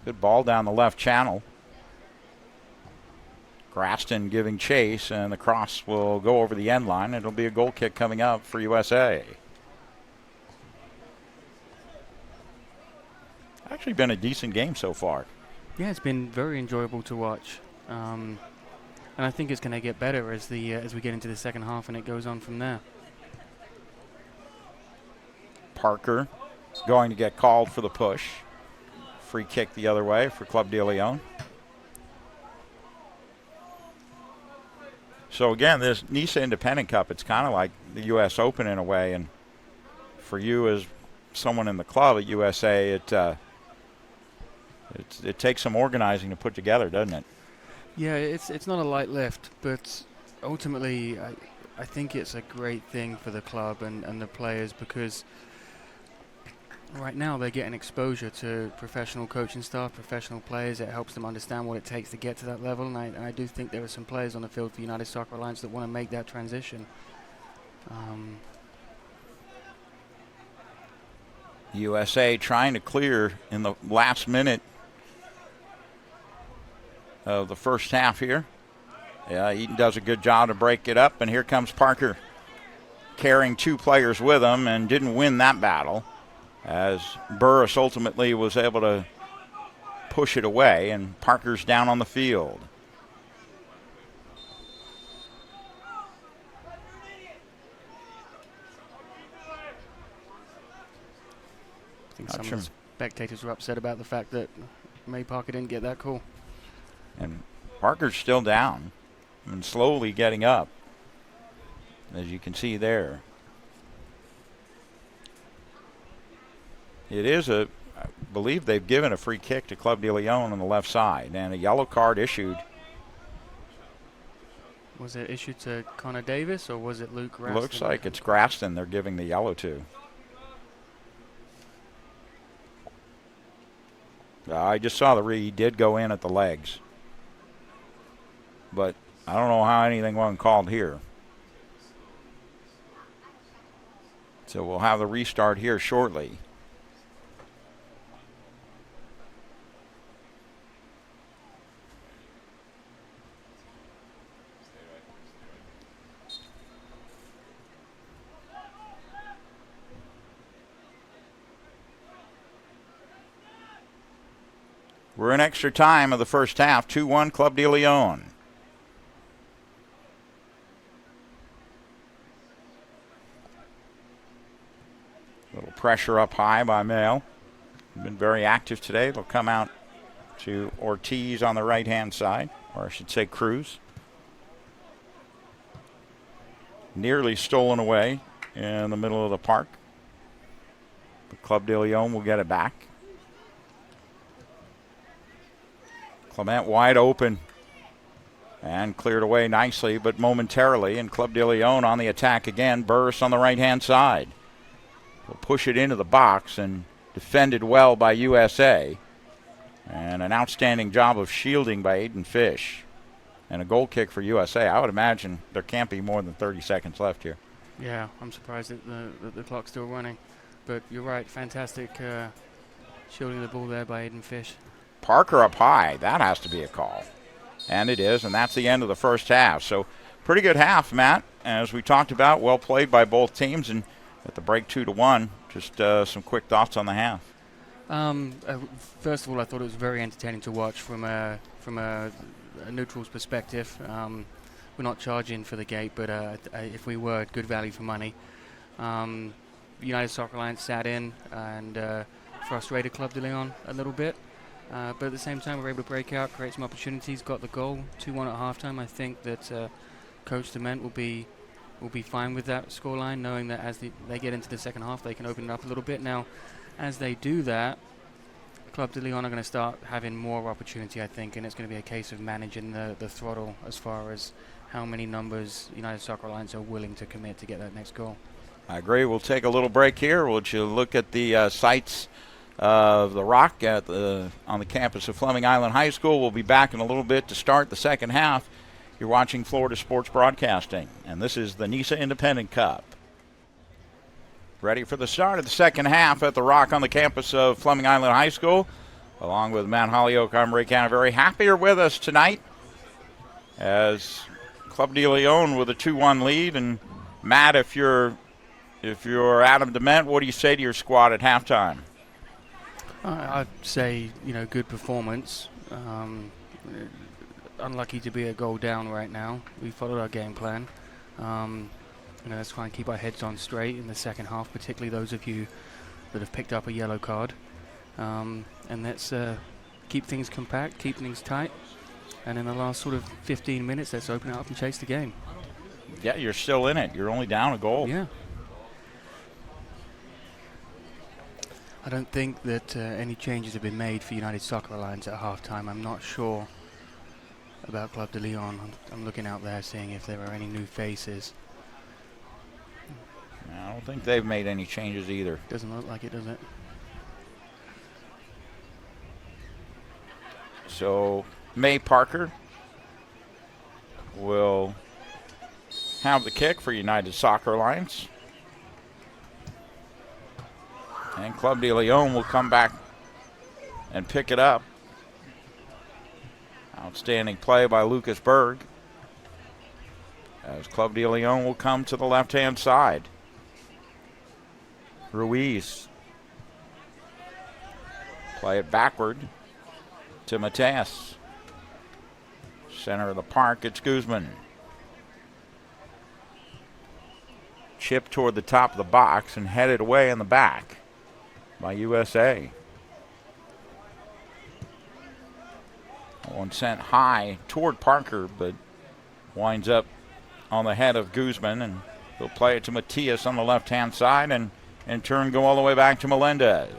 Good ball down the left channel. Grafton giving chase, and the cross will go over the end line. It'll be a goal kick coming up for USA. Actually been a decent game so far. yeah, it's been very enjoyable to watch. And I think it's going to get better as we get into the second half and it goes on from there. Parker going to get called for the push. Free kick the other way for Club de Leon. So again, this NISA Independent Cup, it's kind of like the U.S. Open in a way. And for you as someone in the club at USA, it takes some organizing to put together, doesn't it? Yeah, it's not a light lift, but ultimately I think it's a great thing for the club and the players, because right now they're getting exposure to professional coaching staff, professional players. It helps them understand what it takes to get to that level, and I do think there are some players on the field for United Soccer Alliance that want to make that transition. USA trying to clear in the last minute of the first half here. Yeah, Eaton does a good job to break it up, and here comes Parker carrying 2 players with him and didn't win that battle, as Burris ultimately was able to push it away, and Parker's down on the field. I think some of the spectators were upset about the fact that May Parker didn't get that call. And Parker's still down and slowly getting up, as you can see there. It is I believe they've given a free kick to Club de Leon on the left side, and a yellow card issued. Was it issued to Connor Davis, or was it Luke Graston? Looks like it's Graston they're giving the yellow to. I just saw he did go in at the legs. But I don't know how anything wasn't called here. So we'll have the restart here shortly. We're in extra time of the first half. 2-1 Club de Leon. Little pressure up high by Mail. Been very active today. They'll come out to Ortiz on the right-hand side, or I should say Cruz. Nearly stolen away in the middle of the park. But Club de Leon will get it back. Clement wide open and cleared away nicely, but momentarily, and Club de Leon on the attack again. Burris on the right-hand side. Will push it into the box and defended well by USA. And an outstanding job of shielding by Aiden Fish. And a goal kick for USA. I would imagine there can't be more than 30 seconds left here. Yeah, I'm surprised that the clock's still running. But you're right, fantastic shielding the ball there by Aiden Fish. Parker up high. That has to be a call. And it is, and that's the end of the first half. So pretty good half, Matt. As we talked about, well played by both teams, and at the break 2-1. Just some quick thoughts on the half. First of all, I thought it was very entertaining to watch from a neutral's perspective. We're not charging for the gate, but if we were, good value for money. United Soccer Alliance sat in and frustrated Club de Leon a little bit. But at the same time, we were able to break out, create some opportunities, got the goal, 2-1 at halftime. I think that Coach Dement will be fine with that scoreline, knowing that as they get into the second half, they can open it up a little bit. Now, as they do that, Club de Leon are going to start having more opportunity, I think, and it's going to be a case of managing the throttle as far as how many numbers United Soccer Alliance are willing to commit to get that next goal. I agree. We'll take a little break here. We'll look at the sites of the Rock on the campus of Fleming Island High School. We'll be back in a little bit to start the second half. You're watching Florida Sports Broadcasting, and this is the NISA Independent Cup. Ready for the start of the second half at the Rock on the campus of Fleming Island High School. Along with Matt Holyoke, I'm Ray Canterbury. Happy you're with us tonight as Club de Leon with a 2-1 lead. And Matt, if you're Adam Dement, what do you say to your squad at halftime? I'd say, good performance. Unlucky to be a goal down right now. We followed our game plan. Let's try and keep our heads on straight in the second half, particularly those of you that have picked up a yellow card. And let's keep things compact, keep things tight. And in the last sort of 15 minutes, let's open it up and chase the game. Yeah, you're still in it. You're only down a goal. Yeah. I don't think that any changes have been made for United Soccer Alliance at halftime. I'm not sure about Club de Leon. I'm looking out there, seeing if there are any new faces. I don't think they've made any changes either. Doesn't look like it, does it? So May Parker will have the kick for United Soccer Alliance. And Club de Leon will come back and pick it up. Outstanding play by Lucas Berg. As Club de Leon will come to the left-hand side. Ruiz. Play it backward to Mateus. Center of the park, it's Guzman. Chip toward the top of the box and headed away in the back by USA. One sent high toward Parker, but winds up on the head of Guzman, and he'll play it to Matias on the left-hand side, and in turn go all the way back to Melendez.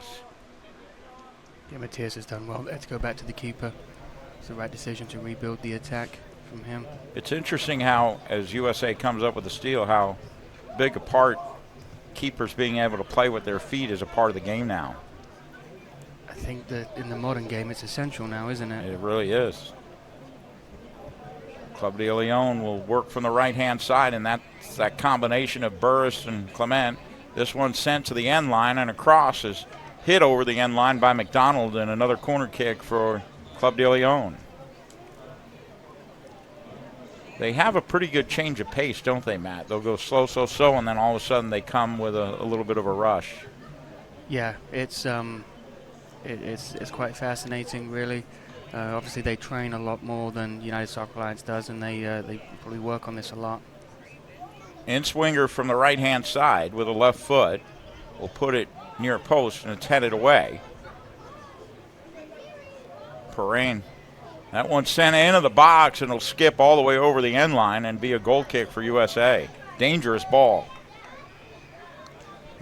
Yeah, Matias has done well there to go back to the keeper. It's the right decision to rebuild the attack from him. It's interesting how, as USA comes up with a steal, how big a part keepers being able to play with their feet is a part of the game now. I think that in the modern game it's essential now, isn't it? It really is. Club de Leon will work from the right-hand side, and that's that combination of Burris and Clement. This one sent to the end line, and a cross is hit over the end line by McDonald, and another corner kick for Club de Leon. They have a pretty good change of pace, don't they, Matt? They'll go slow, and then all of a sudden they come with a little bit of a rush. Yeah, it's quite fascinating, really. Obviously, they train a lot more than United Soccer Alliance does, and they probably work on this a lot. In-swinger from the right-hand side with a left foot. Will put it near a post, and it's headed away. Perrin. That one sent into the box, and it'll skip all the way over the end line and be a goal kick for USA. Dangerous ball.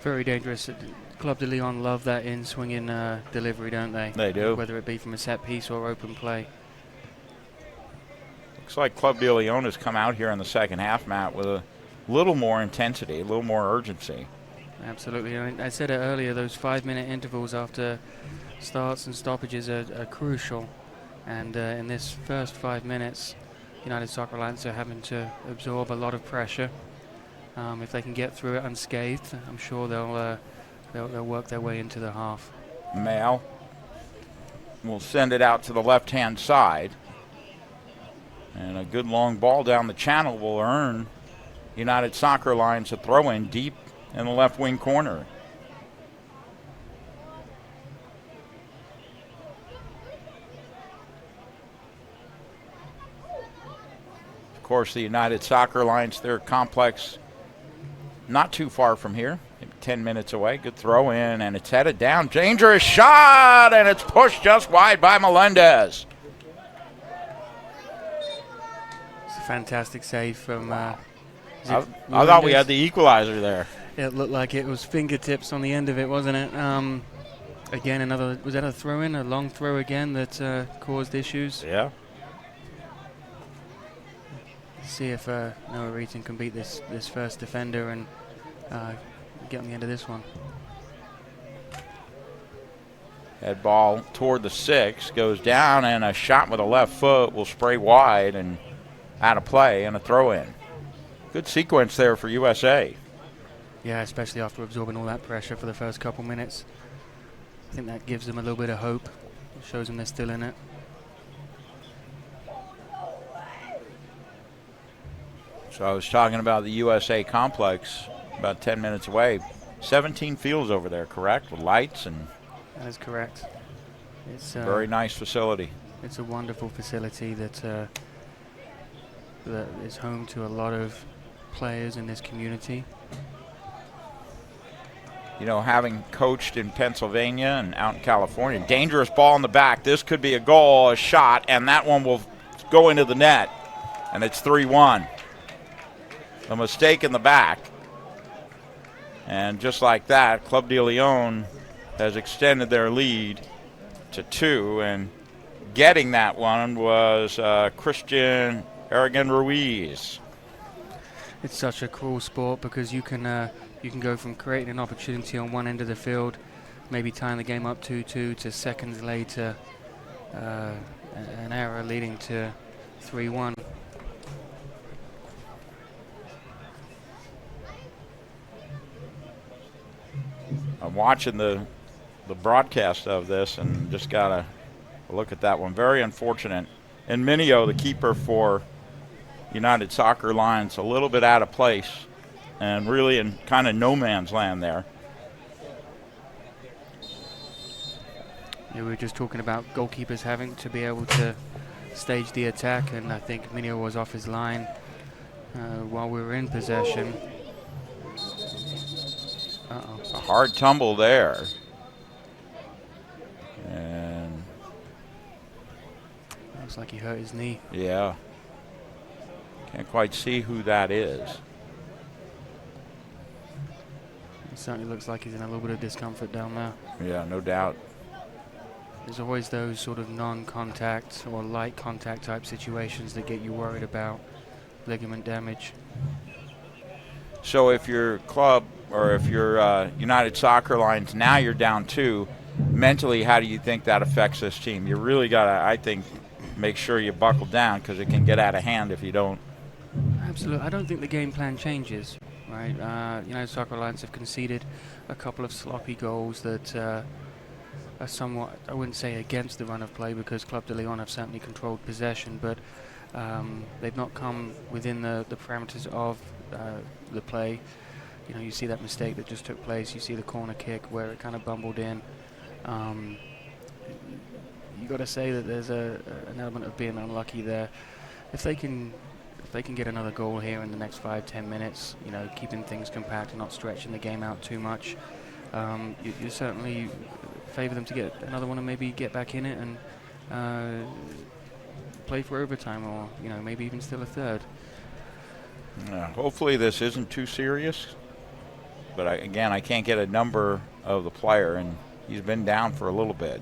Very dangerous. Club de Leon love that in-swinging delivery, don't they? They do. Whether it be from a set piece or open play. Looks like Club de Leon has come out here in the second half, Matt, with a little more intensity, a little more urgency. Absolutely. I said it earlier, those 5-minute intervals after starts and stoppages are crucial. And in this first 5 minutes, United Soccer Alliance are having to absorb a lot of pressure. If they can get through it unscathed, I'm sure they'll work their way into the half. Mail will send it out to the left-hand side. And a good long ball down the channel will earn United Soccer Alliance a throw-in deep in the left wing corner. Of course, the United Soccer Alliance, their complex not too far from here, 10 minutes away. Good throw in, and it's headed down. Dangerous shot, and it's pushed just wide by Melendez. It's a fantastic save from I thought we had the equalizer there. It looked like it was fingertips on the end of it, wasn't it? Again, was that a throw-in, a long throw again that caused issues? Yeah. See if Noah Reeton can beat this first defender and get on the end of this one. Head ball toward the 6, goes down, and a shot with a left foot will spray wide and out of play, and a throw-in. Good sequence there for USA. Yeah, especially after absorbing all that pressure for the first couple minutes. I think that gives them a little bit of hope. It shows them they're still in it. So I was talking about the USA complex about 10 minutes away. 17 fields over there, correct? With lights and... That is correct. It's very nice facility. It's a wonderful facility that is home to a lot of players in this community. You know, having coached in Pennsylvania and out in California, dangerous ball in the back. This could be a goal, a shot, and that one will go into the net. And it's 3-1. A mistake in the back. And just like that, Club de Leon has extended their lead to 2, and getting that one was Christian Aragon Ruiz. It's such a cool sport because you can go from creating an opportunity on one end of the field, maybe tying the game up 2-2 to seconds later, an error leading to 3-1. I'm watching the broadcast of this and just got to look at that one. Very unfortunate. And Minio, the keeper for United Soccer Lions, a little bit out of place and really in kind of no man's land there. Yeah, we were just talking about goalkeepers having to be able to stage the attack, and I think Minio was off his line while we were in possession. A hard tumble there. And looks like he hurt his knee. Yeah. Can't quite see who that is. It certainly looks like he's in a little bit of discomfort down there. Yeah, no doubt. There's always those sort of non-contact or light contact type situations that get you worried about ligament damage. So if your club or if you're United Soccer Lions, now you're down 2, mentally how do you think that affects this team? You really got to, I think, make sure you buckle down because it can get out of hand if you don't. Absolutely. I don't think the game plan changes, right? United Soccer Lions have conceded a couple of sloppy goals that are somewhat, I wouldn't say against the run of play because Club de Leon have certainly controlled possession, but they've not come within the parameters of the play. You know, you see that mistake that just took place. You see the corner kick where it kind of bumbled in. You got to say that there's an element of being unlucky there. If they can get another goal here in the next 5-10 minutes, you know, keeping things compact and not stretching the game out too much, you certainly favor them to get another one and maybe get back in it and play for overtime, or you know, maybe even still a third. Hopefully this isn't too serious, but I can't get a number of the player, and he's been down for a little bit,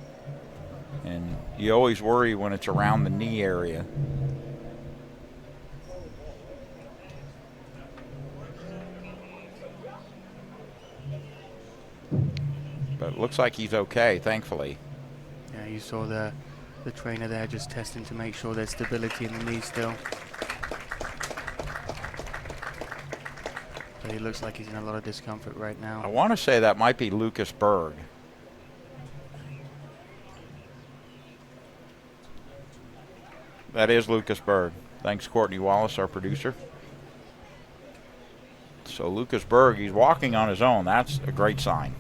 and you always worry when it's around the knee area. But it looks like he's okay, thankfully. Yeah, you saw the trainer there just testing to make sure there's stability in the knee still. But he looks like he's in a lot of discomfort right now. I want to say that might be Lucas Berg. That is Lucas Berg. Thanks, Courtney Wallace, our producer. So Lucas Berg, he's walking on his own. That's a great sign.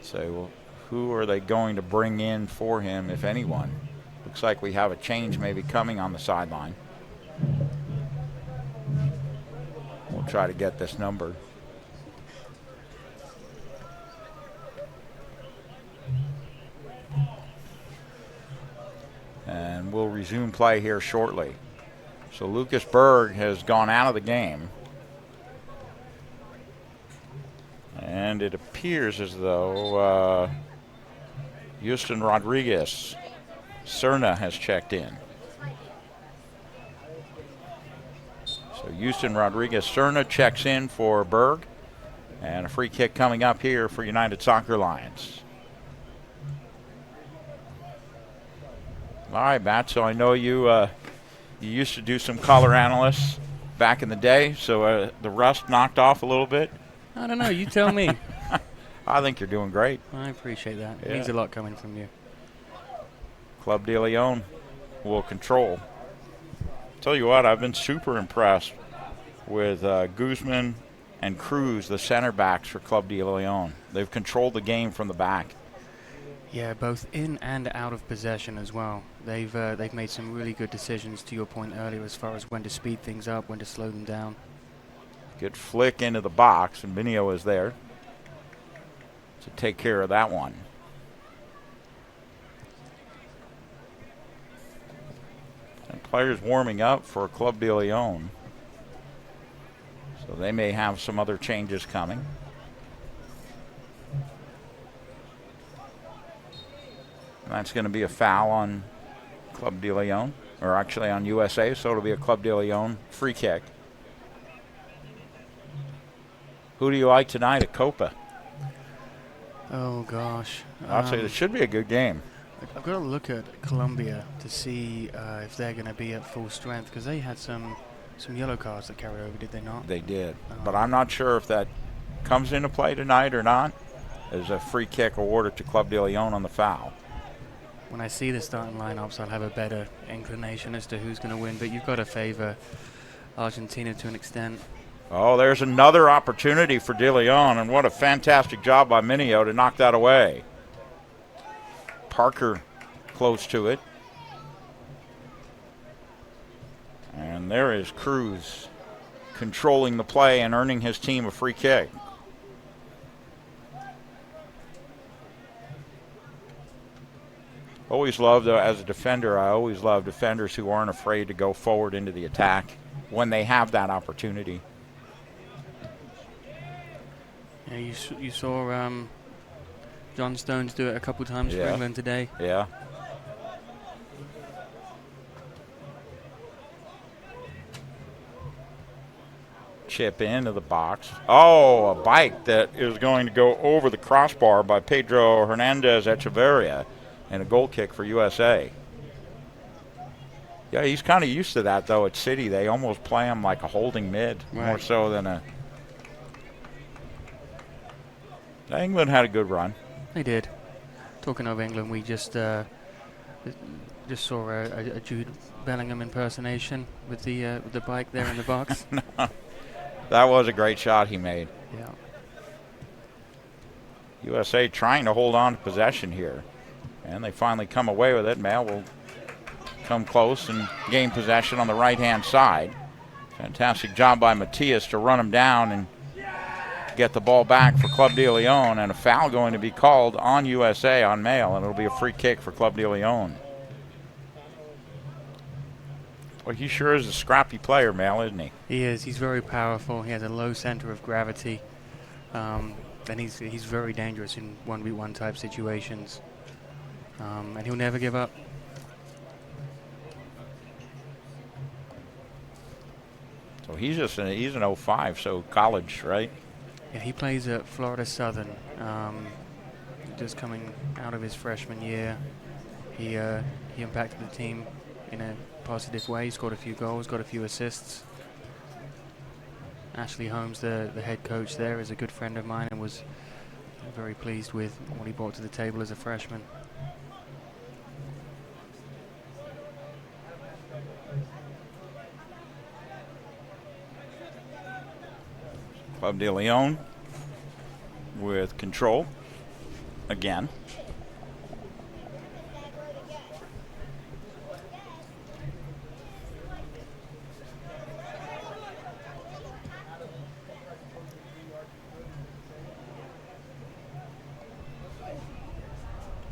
So, well, who are they going to bring in for him, if anyone? Looks like we have a change maybe coming on the sideline. We'll try to get this number. And we'll resume play here shortly. So Lucas Berg has gone out of the game. And it appears as though Houston Rodriguez, Serna, has checked in. So Houston Rodriguez Serna checks in for Berg. And a free kick coming up here for United Soccer Lions. All right, Matt, so I know you you used to do some color analysts back in the day, so the rust knocked off a little bit. I don't know, you tell me. I think you're doing great. I appreciate that. Yeah. It means a lot coming from you. Club de Leon will control. Tell you what, I've been super impressed with Guzman and Cruz, the center backs for Club de Leon. They've controlled the game from the back. Yeah, both in and out of possession as well. They've made some really good decisions, to your point earlier, as far as when to speed things up, when to slow them down. Good flick into the box, and Minio is there to take care of that one. And players warming up for Club de Leon. So they may have some other changes coming. And that's going to be a foul on Club de Leon, or actually on USA, so it'll be a Club de Leon free kick. Who do you like tonight at Copa? Oh gosh. I'll say this should be a good game. I've got to look at Colombia to see if they're going to be at full strength, because they had some yellow cards that carried over, did they not? They did, but I'm not sure if that comes into play tonight or not. There's a free kick awarded to Club de Leon on the foul. When I see the starting lineups, I'll have a better inclination as to who's going to win, but you've got to favor Argentina to an extent. Oh, there's another opportunity for De Leon, and what a fantastic job by Minio to knock that away. Parker close to it. And there is Cruz controlling the play and earning his team a free kick. Always loved, as a defender, I always love defenders who aren't afraid to go forward into the attack when they have that opportunity. Yeah, you saw John Stones do it a couple times for England today. Yeah. Chip into the box. Oh, a bike that is going to go over the crossbar by Pedro Hernandez Echeverria, and a goal kick for USA. Yeah, he's kind of used to that, though, at City. They almost play him like a holding mid, more so than a... England had a good run. They did. Talking of England, we just saw a Jude Bellingham impersonation with the bike there in the box. No, that was a great shot he made. Yeah. USA trying to hold on to possession here, and they finally come away with it. Mail will come close and gain possession on the right-hand side. Fantastic job by Matias to run him down and get the ball back for Club de Leon, and a foul going to be called on USA on Mail, and it'll be a free kick for Club de Leon. Well, he sure is a scrappy player, Mail, isn't he? He is. He's very powerful. He has a low center of gravity, and he's very dangerous in 1v1 type situations, and he'll never give up. So he's an 05, so college, right? Yeah, he plays at Florida Southern, just coming out of his freshman year. He impacted the team in a positive way. He scored a few goals, got a few assists. Ashley Holmes, the head coach there, is a good friend of mine and was very pleased with what he brought to the table as a freshman. Club de Leon with control again.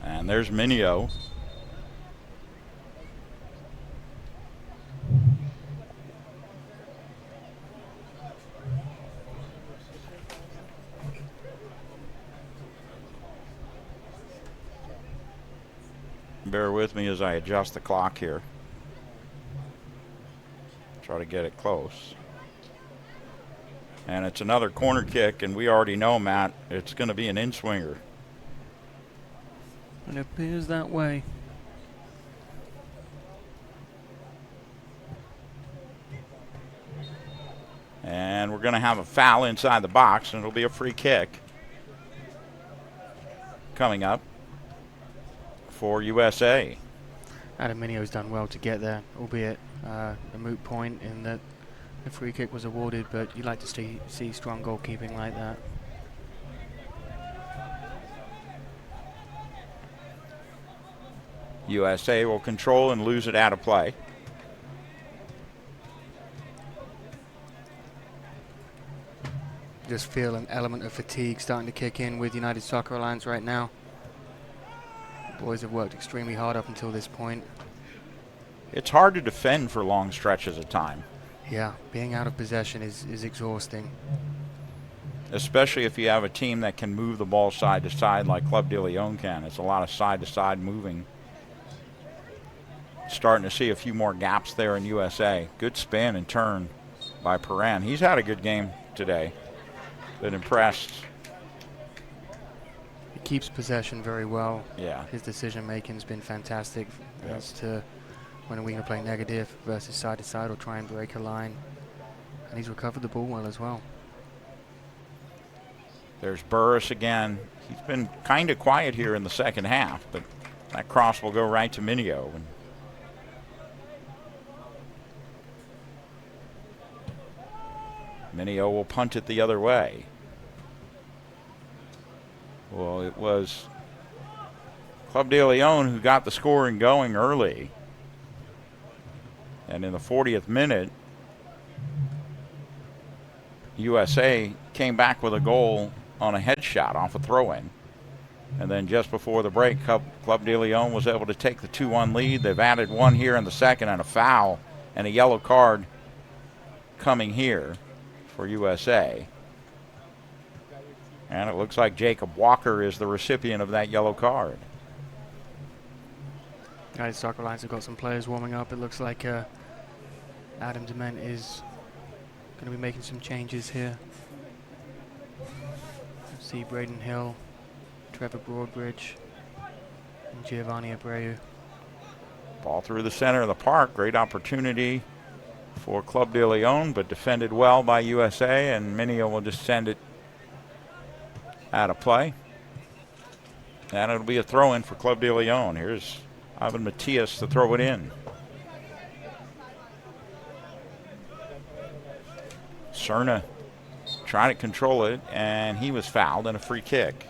And there's Minio. Bear with me as I adjust the clock here. Try to get it close. And it's another corner kick, and we already know, Matt, it's going to be an in-swinger. It appears that way. And we're going to have a foul inside the box, and it'll be a free kick coming up for USA. Adam Minio's done well to get there, albeit a moot point in that the free kick was awarded, but you like to see strong goalkeeping like that. USA will control and lose it out of play. Just feel an element of fatigue starting to kick in with United Soccer Alliance right now. The boys have worked extremely hard up until this point. It's hard to defend for long stretches of time. Yeah, being out of possession is exhausting. especially if you have a team that can move the ball side to side like Club de Leon can. It's a lot of side-to-side moving. Starting to see a few more gaps there in USA. Good spin and turn by Perrin. He's had a good game today. Been impressed. He keeps possession very well. Yeah. His decision-making's been fantastic Yep. as to when we can play negative versus side-to-side or try and break a line. And he's recovered the ball well as well. There's Burris again. He's been kind of quiet here in the second half, but that cross will go right to Minio. And Minio will punt it the other way. Well, it was Club de Leon who got the scoring going early. And in the 40th minute, USA came back with a goal on a headshot off a throw-in. And then just before the break, Club de Leon was able to take the 2-1 lead. They've added one here in the second and a foul and a yellow card coming here for USA. And it looks like Jacob Walker is the recipient of that yellow card. United Soccer Alliance have got some players warming up. It looks like Adam Dement is going to be making some changes here. See Braden Hill, Trevor Broadbridge, and Giovanni Abreu. Ball through the center of the park. Great opportunity for Club de Leon, but defended well by USA, and Minio will just send it out of play. And it'll be a throw-in for Club de Leon. Here's Ivan Matias to throw it in. Cerna trying to control it, and he was fouled and a free kick.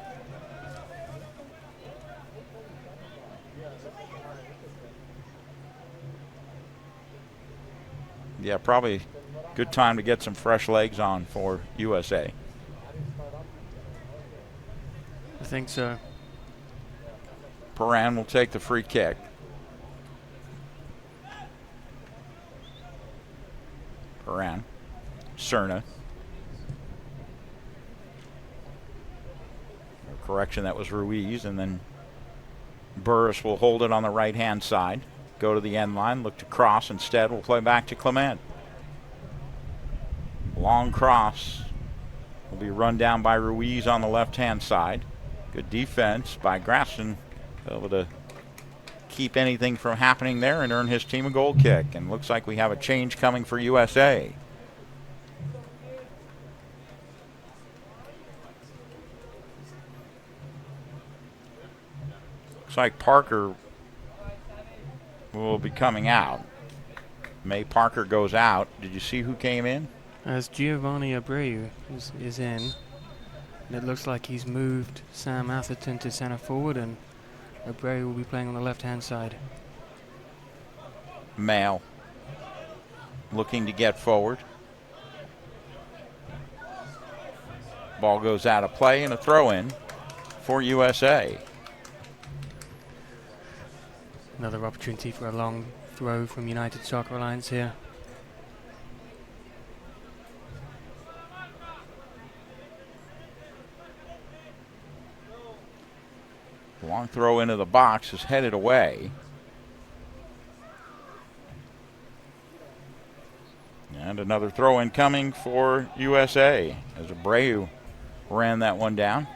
Yeah, probably good time to get some fresh legs on for USA. I think so. Perrin will take the free kick. Perrin. Cerna. Correction, that was Ruiz, and then Burris will hold it on the right-hand side. Go to the end line, look to cross instead. We'll play back to Clement. Long cross will be run down by Ruiz on the left-hand side. Good defense by Grasson, able to keep anything from happening there and earn his team a goal kick. And looks like we have a change coming for USA. Looks like Parker will be coming out. May Parker goes out. Did you see who came in? As Giovanni Abreu is in, and it looks like he's moved Sam Atherton to center forward, and Abreu will be playing on the left-hand side. Mail looking to get forward. Ball goes out of play and a throw-in for USA. Another opportunity for a long throw from United Soccer Alliance here. Long throw into the box is headed away. And another throw in coming for USA as Abreu ran that one down.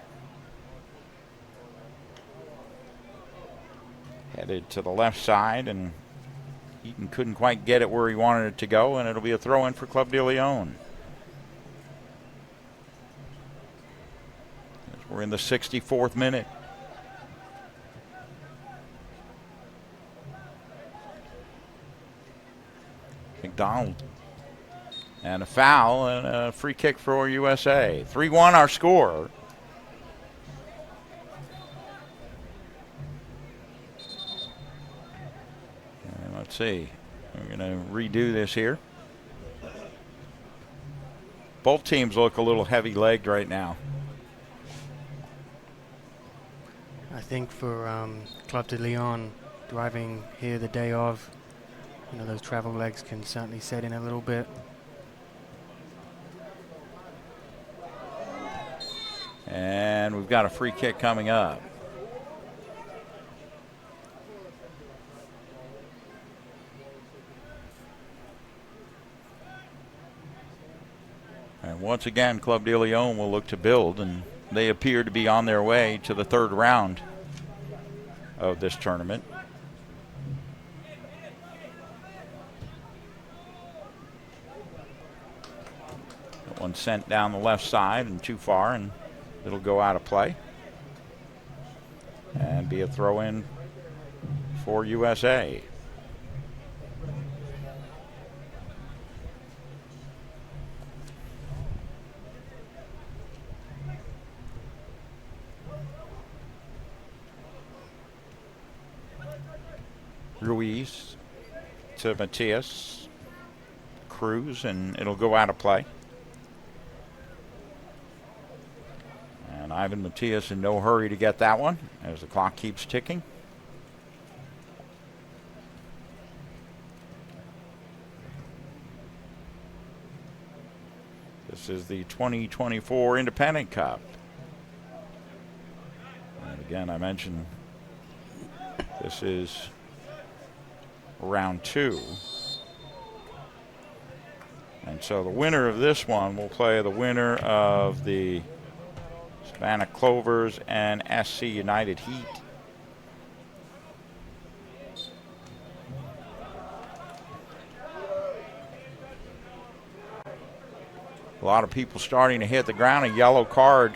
Headed to the left side, and Eaton couldn't quite get it where he wanted it to go, and it'll be a throw in for Club de Leon. We're in the 64th minute. McDonald. And a foul and a free kick for USA. 3-1 our score. And let's see. We're going to redo this here. Both teams look a little heavy-legged right now. I think for Club de Leon, driving here the day of, you know, those travel legs can certainly set in a little bit. And we've got a free kick coming up. And once again, Club de Leon will look to build, and they appear to be on their way to the third round of this tournament. That one sent down the left side and too far, and it'll go out of play and be a throw in for USA. Ruiz to Matias Cruz, and it'll go out of play. And Ivan Matias in no hurry to get that one as the clock keeps ticking. This is the 2024 Independent Cup. And again, I mentioned this is round 2. And so the winner of this one will play the winner of the Savannah Clovers and SC United Heat. A lot of people starting to hit the ground. A yellow card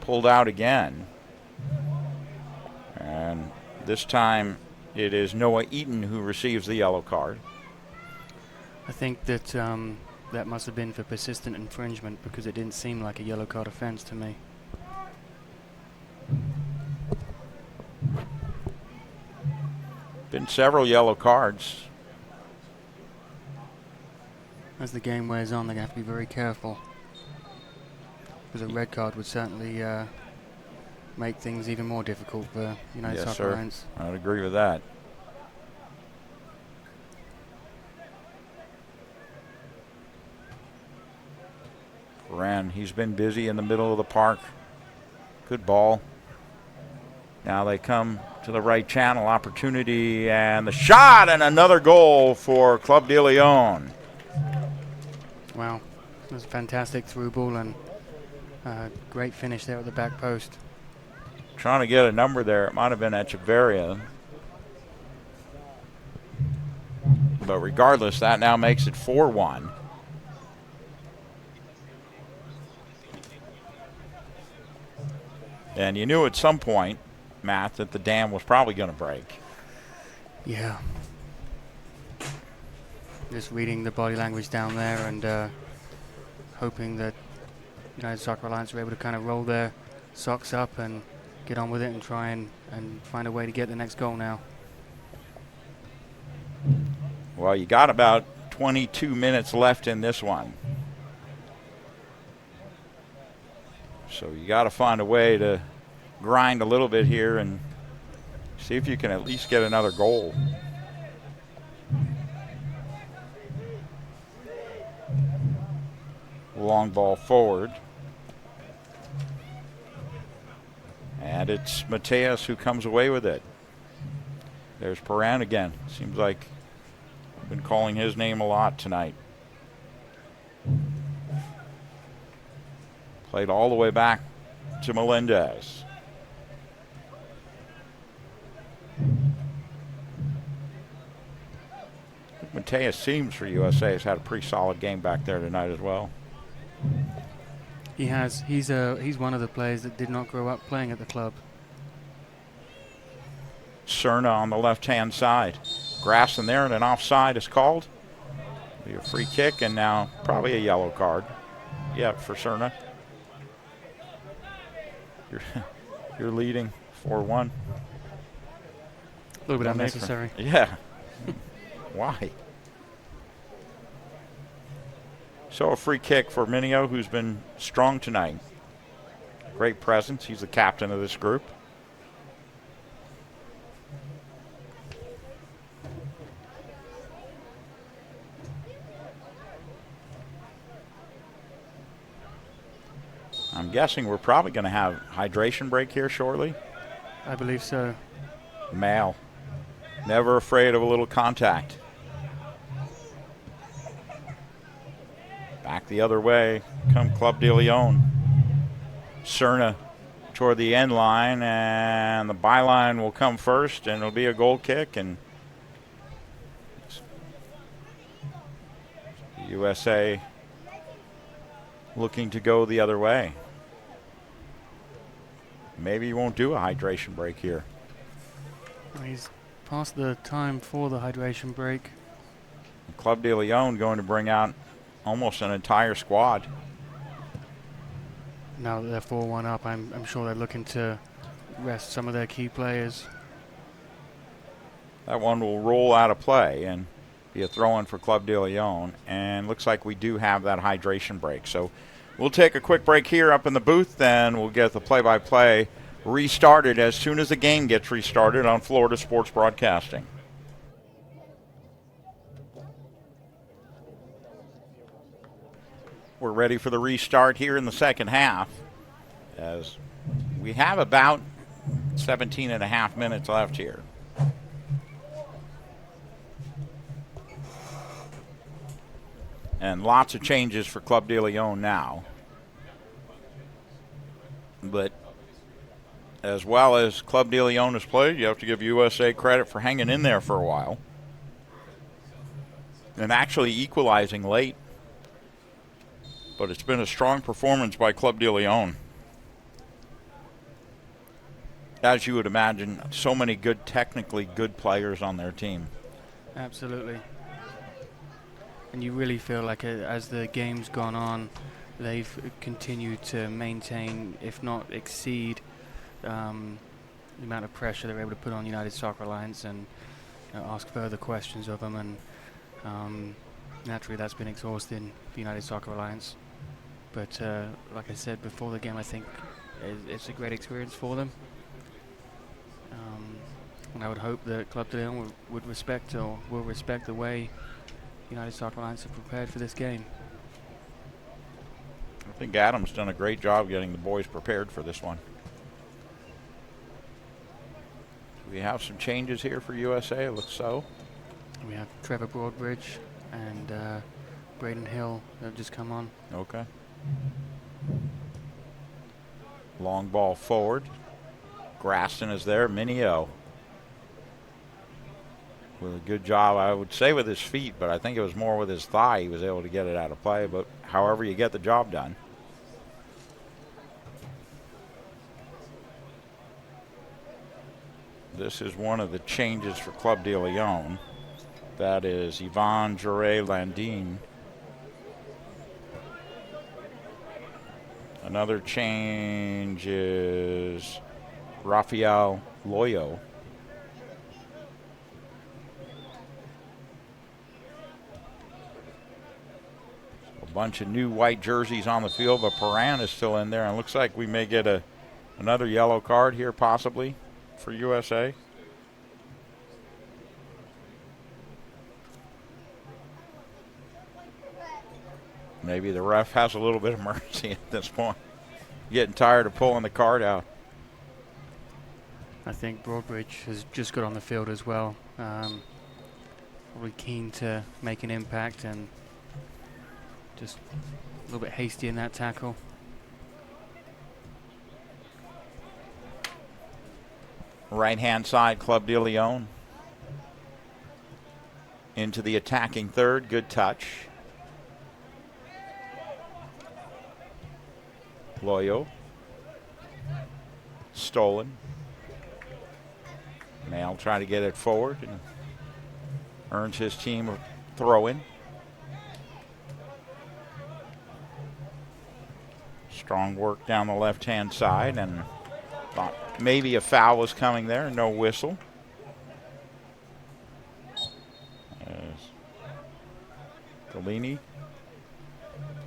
pulled out again. And this time it is Noah Eaton who receives the yellow card. I think that that must have been for persistent infringement, because it didn't seem like a yellow card offense to me. Been several yellow cards. As the game wears on, they're going to have to be very careful, because a red card would certainly make things even more difficult for United Soccer Alliance. I would agree with that. Ran, he's been busy in the middle of the park. Good ball. Now they come to the right channel, opportunity, and the shot, and another goal for Club de Leon. Wow, it was a fantastic through ball, and great finish there at the back post. Trying to get a number there. It might have been Echeverria. But regardless, that now makes it 4-1. And you knew at some point, Matt, that the dam was probably going to break. Yeah. Just reading the body language down there, and hoping that United Soccer Alliance were able to kind of roll their socks up and get on with it and try and find a way to get the next goal now. Well, you got about 22 minutes left in this one. So you got to find a way to grind a little bit here and see if you can at least get another goal. Long ball forward. And it's Mateus who comes away with it. There's Perrin again. Seems like I've been calling his name a lot tonight. Played all the way back to Melendez. Mateus seems for USA has had a pretty solid game back there tonight as well. He has. He's one of the players that did not grow up playing at the club. Cerna on the left-hand side. Grass in there, and an offside is called. Be a free kick, and now probably a yellow card. Yeah, for Cerna. You're leading 4-1. A little bit unnecessary. Yeah. Why? So a free kick for Minio, who's been strong tonight. Great presence. He's the captain of this group. I'm guessing we're probably going to have hydration break here shortly. I believe so. Male. Never afraid of a little contact. Back the other way. Come Club de Leon. Cerna toward the end line, and the byline will come first, and it'll be a goal kick, and USA looking to go the other way. Maybe he won't do a hydration break here. He's past the time for the hydration break. Club de Leon going to bring out almost an entire squad. Now that they're 4-1 up, I'm sure they're looking to rest some of their key players. That one will roll out of play and be a throw-in for Club de Leon. And looks like we do have that hydration break. So we'll take a quick break here up in the booth, then we'll get the play-by-play restarted as soon as the game gets restarted on Florida Sports Broadcasting. We're ready for the restart here in the second half, as we have about 17 and a half minutes left here. And lots of changes for Club de Leon now. But as well as Club de Leon has played, you have to give USA credit for hanging in there for a while and actually equalizing late. But it's been a strong performance by Club de Leon. As you would imagine, so many good, technically good players on their team. Absolutely. And you really feel like as the game's gone on, they've continued to maintain, if not exceed, the amount of pressure they're able to put on United Soccer Alliance and ask further questions of them. And naturally, that's been exhausting for United Soccer Alliance. But like I said before the game, I think it's a great experience for them. And I would hope that Club de Leon would respect or will respect the way United Soccer Alliance have prepared for this game. I think Adam's done a great job getting the boys prepared for this one. We have some changes here for USA, it looks so. We have Trevor Broadbridge and Braden Hill that have just come on. Okay. Long ball forward. Graston is there. Minio with a good job, I would say, with his feet, but I think it was more with his thigh he was able to get it out of play. But however you get the job done. This is one of the changes for Club de Leon. That is Yvonne Jure-Landine. Another change is Rafael Loyo. A bunch of new white jerseys on the field, but Paran is still in there, and it looks like we may get another yellow card here possibly for USA. Maybe the ref has a little bit of mercy at this point. Getting tired of pulling the card out. I think Broadbridge has just got on the field as well. Probably keen to make an impact and just a little bit hasty in that tackle. Right-hand side, Club de Leon. Into the attacking third. Good touch. Loyo. Stolen. Mail trying to get it forward and earns his team a throw-in. Strong work down the left-hand side, and thought maybe a foul was coming there. No whistle. Galini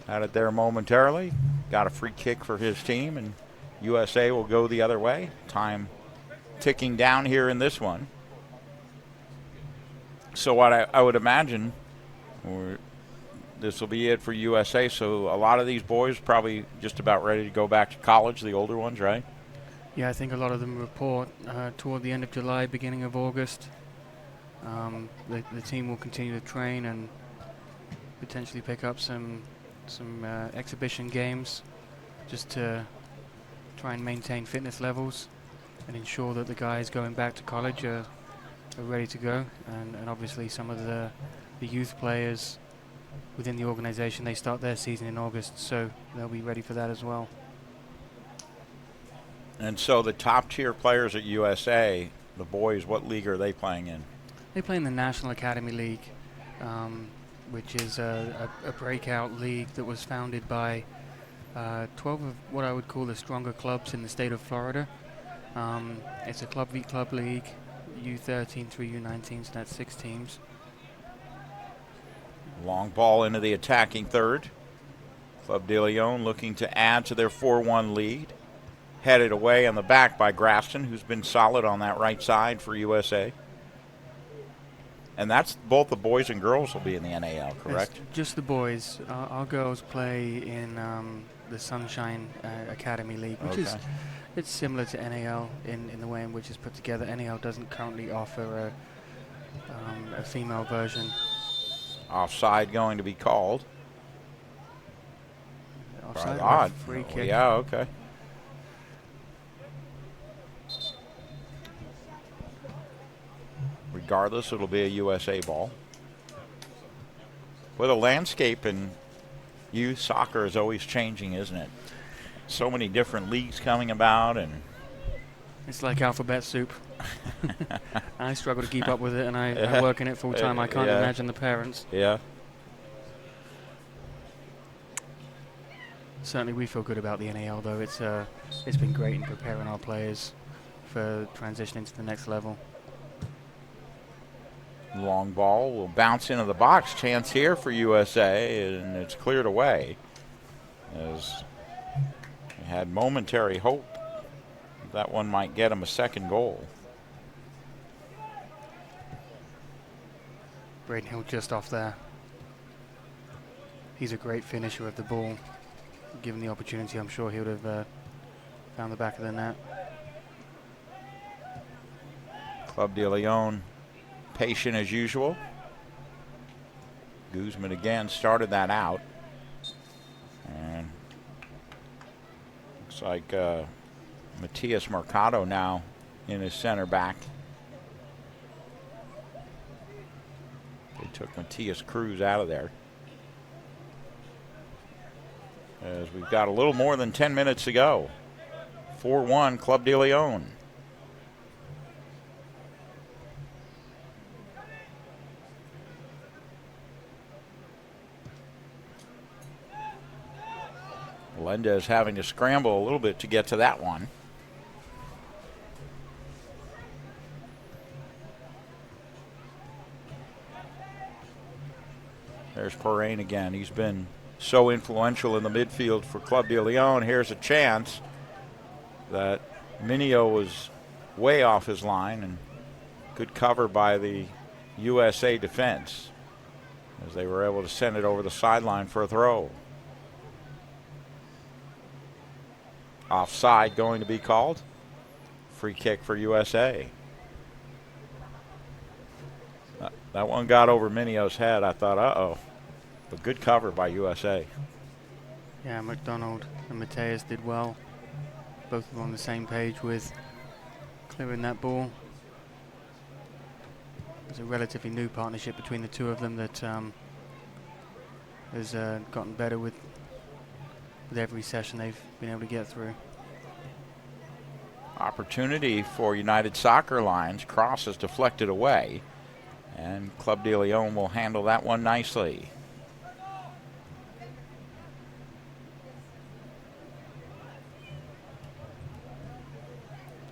had it there momentarily. Got a free kick for his team, and USA will go the other way. Time ticking down here in this one. So what I would imagine, this will be it for USA. So a lot of these boys probably just about ready to go back to college, the older ones, right? Yeah, I think a lot of them report toward the end of July, beginning of August. The team will continue to train and potentially pick up some exhibition games just to try and maintain fitness levels and ensure that the guys going back to college are ready to go. And obviously some of the youth players within the organization, they start their season in August, so they'll be ready for that as well. And so the top tier players at USA, the boys, what league are they playing in? They play in the National Academy League, which is a breakout league that was founded by 12 of what I would call the stronger clubs in the state of Florida. It's a club v club league, U13 through U19, so that's 6 teams. Long ball into the attacking third. Club de Leon looking to add to their 4-1 lead. Headed away on the back by Grafton, who's been solid on that right side for USA. And that's both the boys and girls will be in the NAL, correct? It's just the boys. Our girls play in the Sunshine Academy League, which is it's similar to NAL in the way in which it's put together. NAL doesn't currently offer a female version. Offside going to be called. Offside, odd. Free kick. Yeah, okay. Regardless, it'll be a USA ball. Well, the landscape in youth soccer is always changing, isn't it? So many different leagues coming about, and it's like alphabet soup. I struggle to keep up with it, and I work in it full time. I can't imagine the parents. Yeah. Certainly, we feel good about the NAL, though. It's been great in preparing our players for transitioning to the next level. Long ball will bounce into the box. Chance here for USA, and it's cleared away. As they had momentary hope that one might get him a second goal. Braden Hill just off there. He's a great finisher of the ball. Given the opportunity, I'm sure he would have found the back of the net. Club de Leon patient as usual. Guzman again started that out. And looks like Matias Mercado now in his center back. They took Matias Cruz out of there. As we've got a little more than 10 minutes to go. 4-1 Club de Leon. Melendez having to scramble a little bit to get to that one. There's Perrine again. He's been so influential in the midfield for Club de Leon. Here's a chance that Minio was way off his line, and good cover by the USA defense as they were able to send it over the sideline for a throw. Offside going to be called. Free kick for USA. That one got over Minio's head. I thought, uh-oh. But good cover by USA. Yeah, McDonald and Mateus did well. Both of them on the same page with clearing that ball. There's a relatively new partnership between the two of them that has gotten better with every session they've been able to get through. Opportunity for United Soccer Lines. Cross is deflected away. And Club de Leon will handle that one nicely.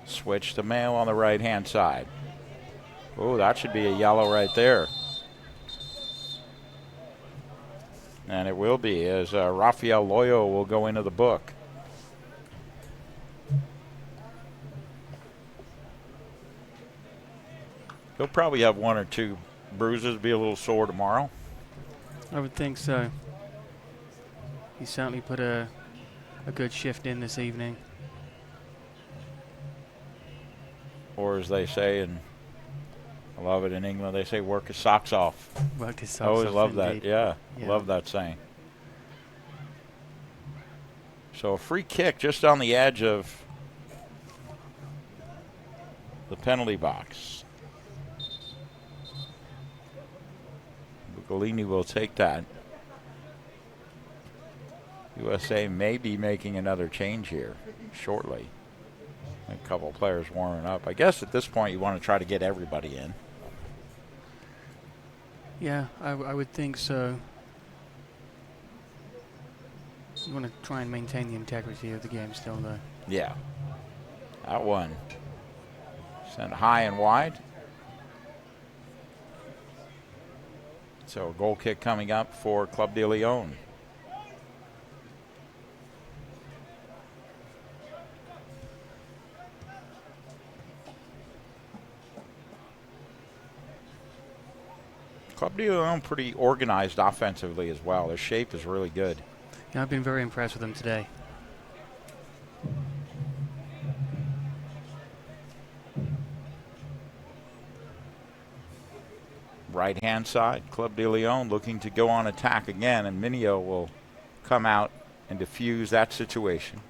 Switch to Mayo on the right-hand side. Oh, that should be a yellow right there. And it will be, as Rafael Loyo will go into the book. He'll probably have one or two bruises, be a little sore tomorrow. I would think so. He certainly put a good shift in this evening. Or as they say, and I love it in England, they say work his socks off. Worked his I socks always off love indeed. that. Yeah, Yeah. love that saying. So a free kick just on the edge of the penalty box. Buccolini will take that. USA may be making another change here shortly. A couple players warming up. I guess at this point you want to try to get everybody in. Yeah, I would think so. You want to try and maintain the integrity of the game still, though. Yeah. That one sent high and wide. So a goal kick coming up for Club de Leon. Club de Leon pretty organized offensively as well. Their shape is really good. Yeah, I've been very impressed with them today. Right hand side, Club de Leon looking to go on attack again, and Minio will come out and defuse that situation.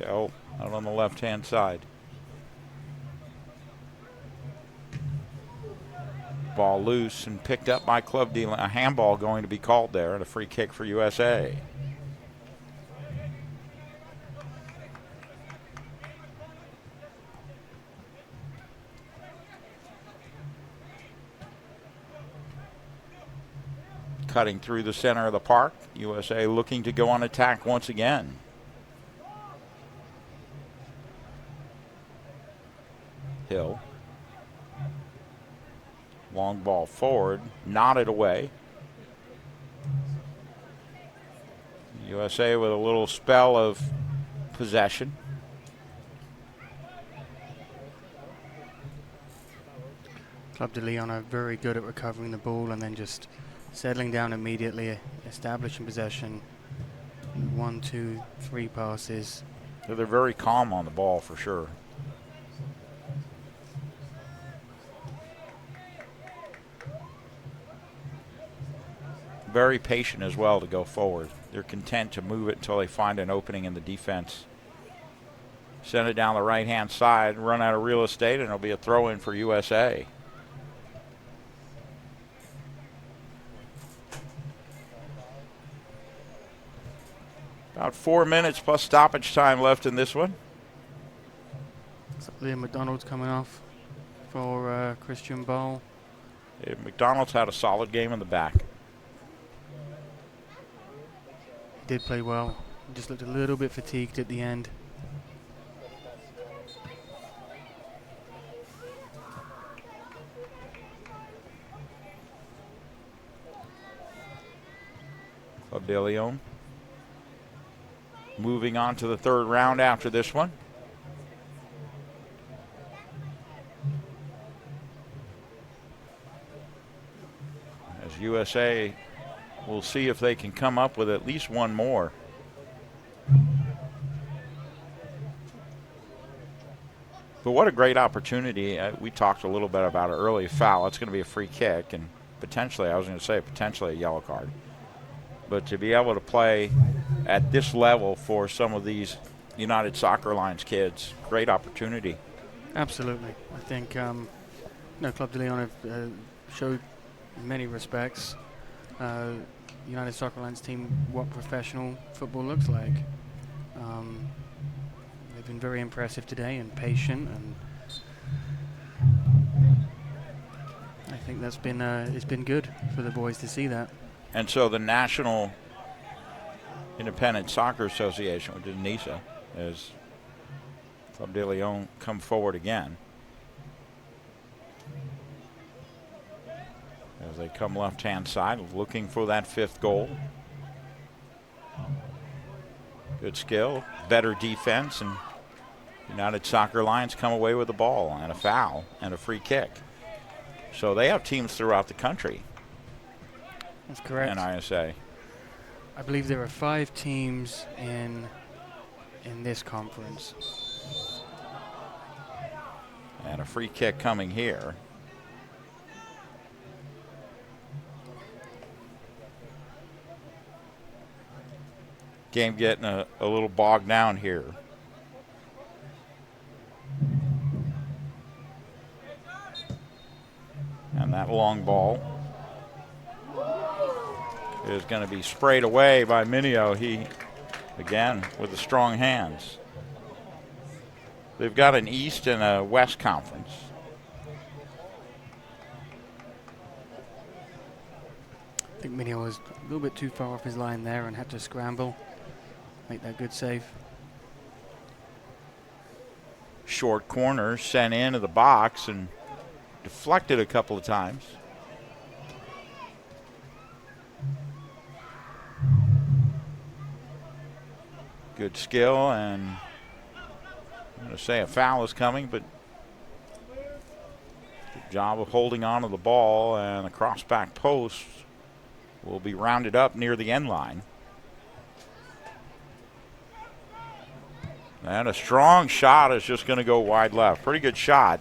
Oh, out on the left-hand side. Ball loose and picked up by Club de Leon. A handball going to be called there and a free kick for USA. Cutting through the center of the park. USA looking to go on attack once again. Hill. Long ball forward, nodded away. USA with a little spell of possession. Club de Leon are very good at recovering the ball and then just settling down immediately, establishing possession. 1, 2, 3 passes. So they're very calm on the ball for sure. Very patient as well to go forward. They're content to move it until they find an opening in the defense. Send it down the right-hand side, run out of real estate, and it'll be a throw-in for USA. About 4 minutes plus stoppage time left in this one. So Liam McDonald's coming off for Christian Bowl. Yeah, McDonald's had a solid game in the back. He did play well. He just looked a little bit fatigued at the end. Club de Leon moving on to the third round after this one. As USA will see if they can come up with at least one more. But what a great opportunity. We talked a little bit about it early. Foul. It's going to be a free kick and potentially, I was going to say, potentially a yellow card. But to be able to play at this level for some of these United Soccer Alliance kids, great opportunity. Absolutely. I think Club de Leon have showed in many respects United Soccer Alliance team what professional football looks like. They've been very impressive today and patient, and I think that's been it's been good for the boys to see that. And so the National Independent Soccer Association, which is NISA, has Club de Leon come forward again. As they come left-hand side, looking for that fifth goal. Good skill, better defense, and United Soccer Lions come away with the ball and a foul and a free kick. So they have teams throughout the country. That's correct. NISA. I believe there are 5 teams in this conference. And a free kick coming here. Game getting a little bogged down here. And that long ball is going to be sprayed away by Minio. He, again, with the strong hands. They've got an East and a West conference. I think Minio was a little bit too far off his line there and had to scramble, make that good save. Short corner sent into the box and deflected a couple of times. Good skill, and I'm going to say a foul is coming, but good job of holding on to the ball, and the cross-back post will be rounded up near the end line. And a strong shot is just going to go wide left. Pretty good shot.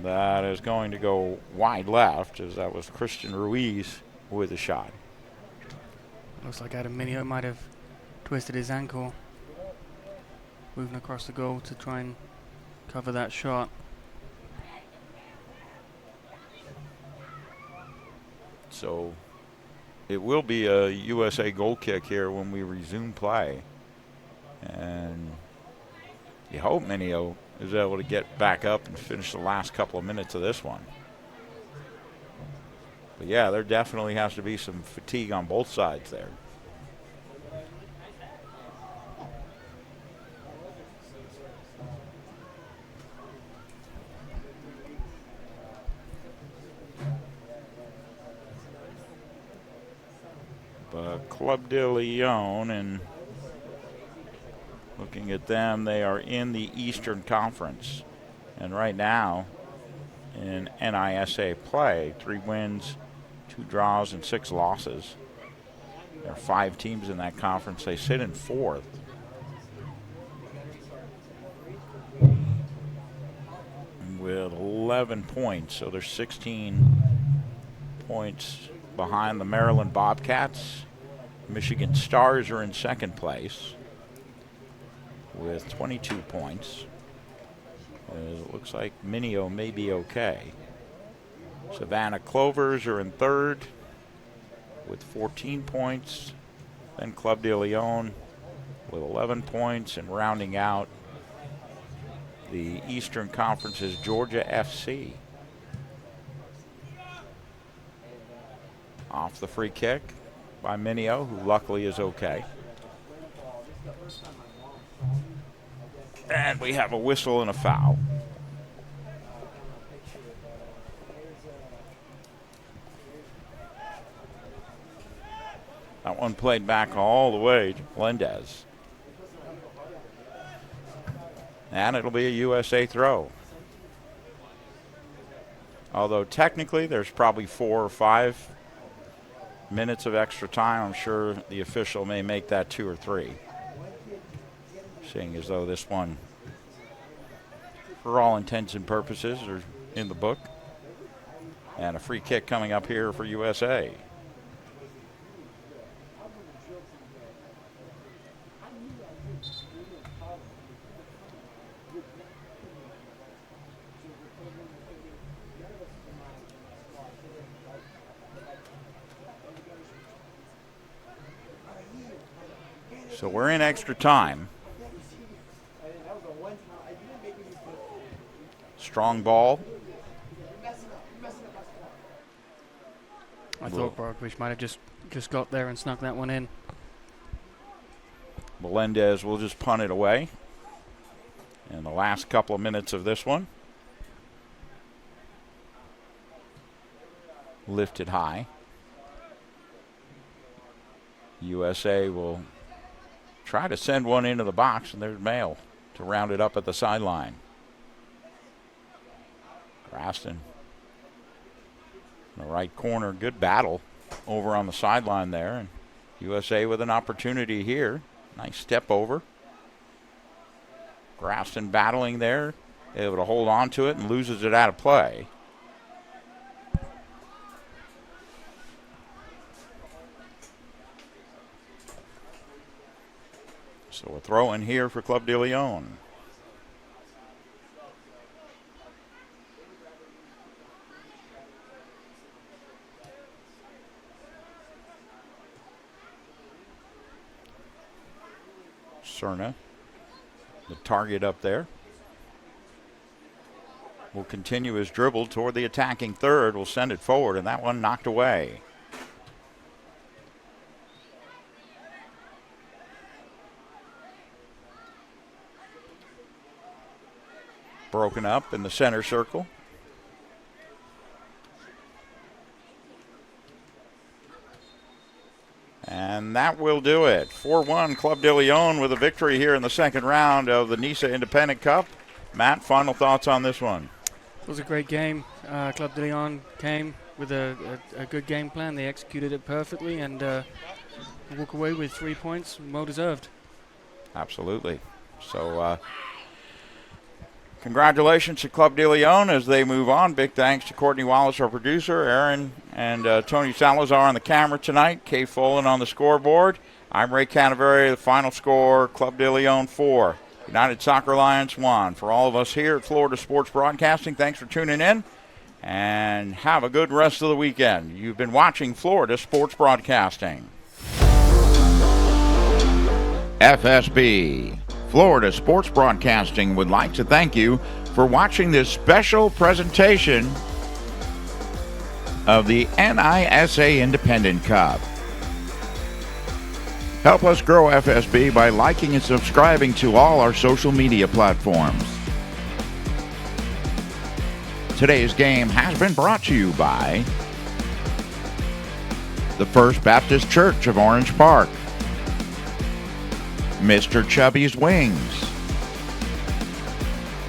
That is going to go wide left, as that was Christian Ruiz with a shot. Looks like Adam Minio might have twisted his ankle, moving across the goal to try and cover that shot. So it will be a USA goal kick here when we resume play. And you hope Minio is able to get back up and finish the last couple of minutes of this one. But yeah, there definitely has to be some fatigue on both sides there. But Club de Leon, and looking at them, they are in the Eastern Conference. And right now, in NISA play, 3 wins, 2 draws, and 6 losses. There are 5 teams in that conference. They sit in 4th. With 11 points, so they're 16 points behind the Maryland Bobcats. Michigan Stars are in 2nd place with 22 points. It looks like Minio may be okay. Savannah Clovers are in 3rd with 14 points. Then Club de Leon with 11 points, and rounding out the Eastern Conference is Georgia FC. Off the free kick by Minio, who luckily is okay. And we have a whistle and a foul. That one played back all the way to Melendez. And it'll be a USA throw. Although technically there's probably 4 or 5 minutes of extra time. I'm sure the official may make that 2 or 3. Seeing as though this one, for all intents and purposes, are in the book. And a free kick coming up here for USA. So we're in extra time. Strong ball. I thought Brockovich might have just got there and snuck that one in. Melendez will just punt it away in the last couple of minutes of this one. Lifted high. USA will try to send one into the box, and there's Mail to round it up at the sideline. Graston in the right corner. Good battle over on the sideline there. And USA with an opportunity here. Nice step over. Graston battling there. Able to hold on to it and loses it out of play. So a throw in here for Club de Leon. Cerna, the target up there, will continue his dribble toward the attacking third. Will send it forward, and that one knocked away. Broken up in the center circle. And that will do it. 4-1 Club de Leon with a victory here in the second round of the NISA Independent Cup. Matt, final thoughts on this one? It was a great game. Club de Leon came with a good game plan. They executed it perfectly and walk away with 3 points, well deserved. Absolutely. So congratulations to Club de Leon as they move on. Big thanks to Courtney Wallace, our producer, Aaron and Tony Salazar on the camera tonight, Kay Folan on the scoreboard. I'm Ray Canaveri. The final score, Club de Leon 4, United Soccer Alliance 1. For all of us here at Florida Sports Broadcasting, thanks for tuning in and have a good rest of the weekend. You've been watching Florida Sports Broadcasting. FSB, Florida Sports Broadcasting, would like to thank you for watching this special presentation of the NISA Independent Cup. Help us grow FSB by liking and subscribing to all our social media platforms. Today's game has been brought to you by the First Baptist Church of Orange Park, Mr. Chubby's Wings,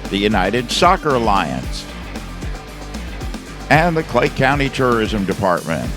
the United Soccer Alliance, and the Clay County Tourism Department.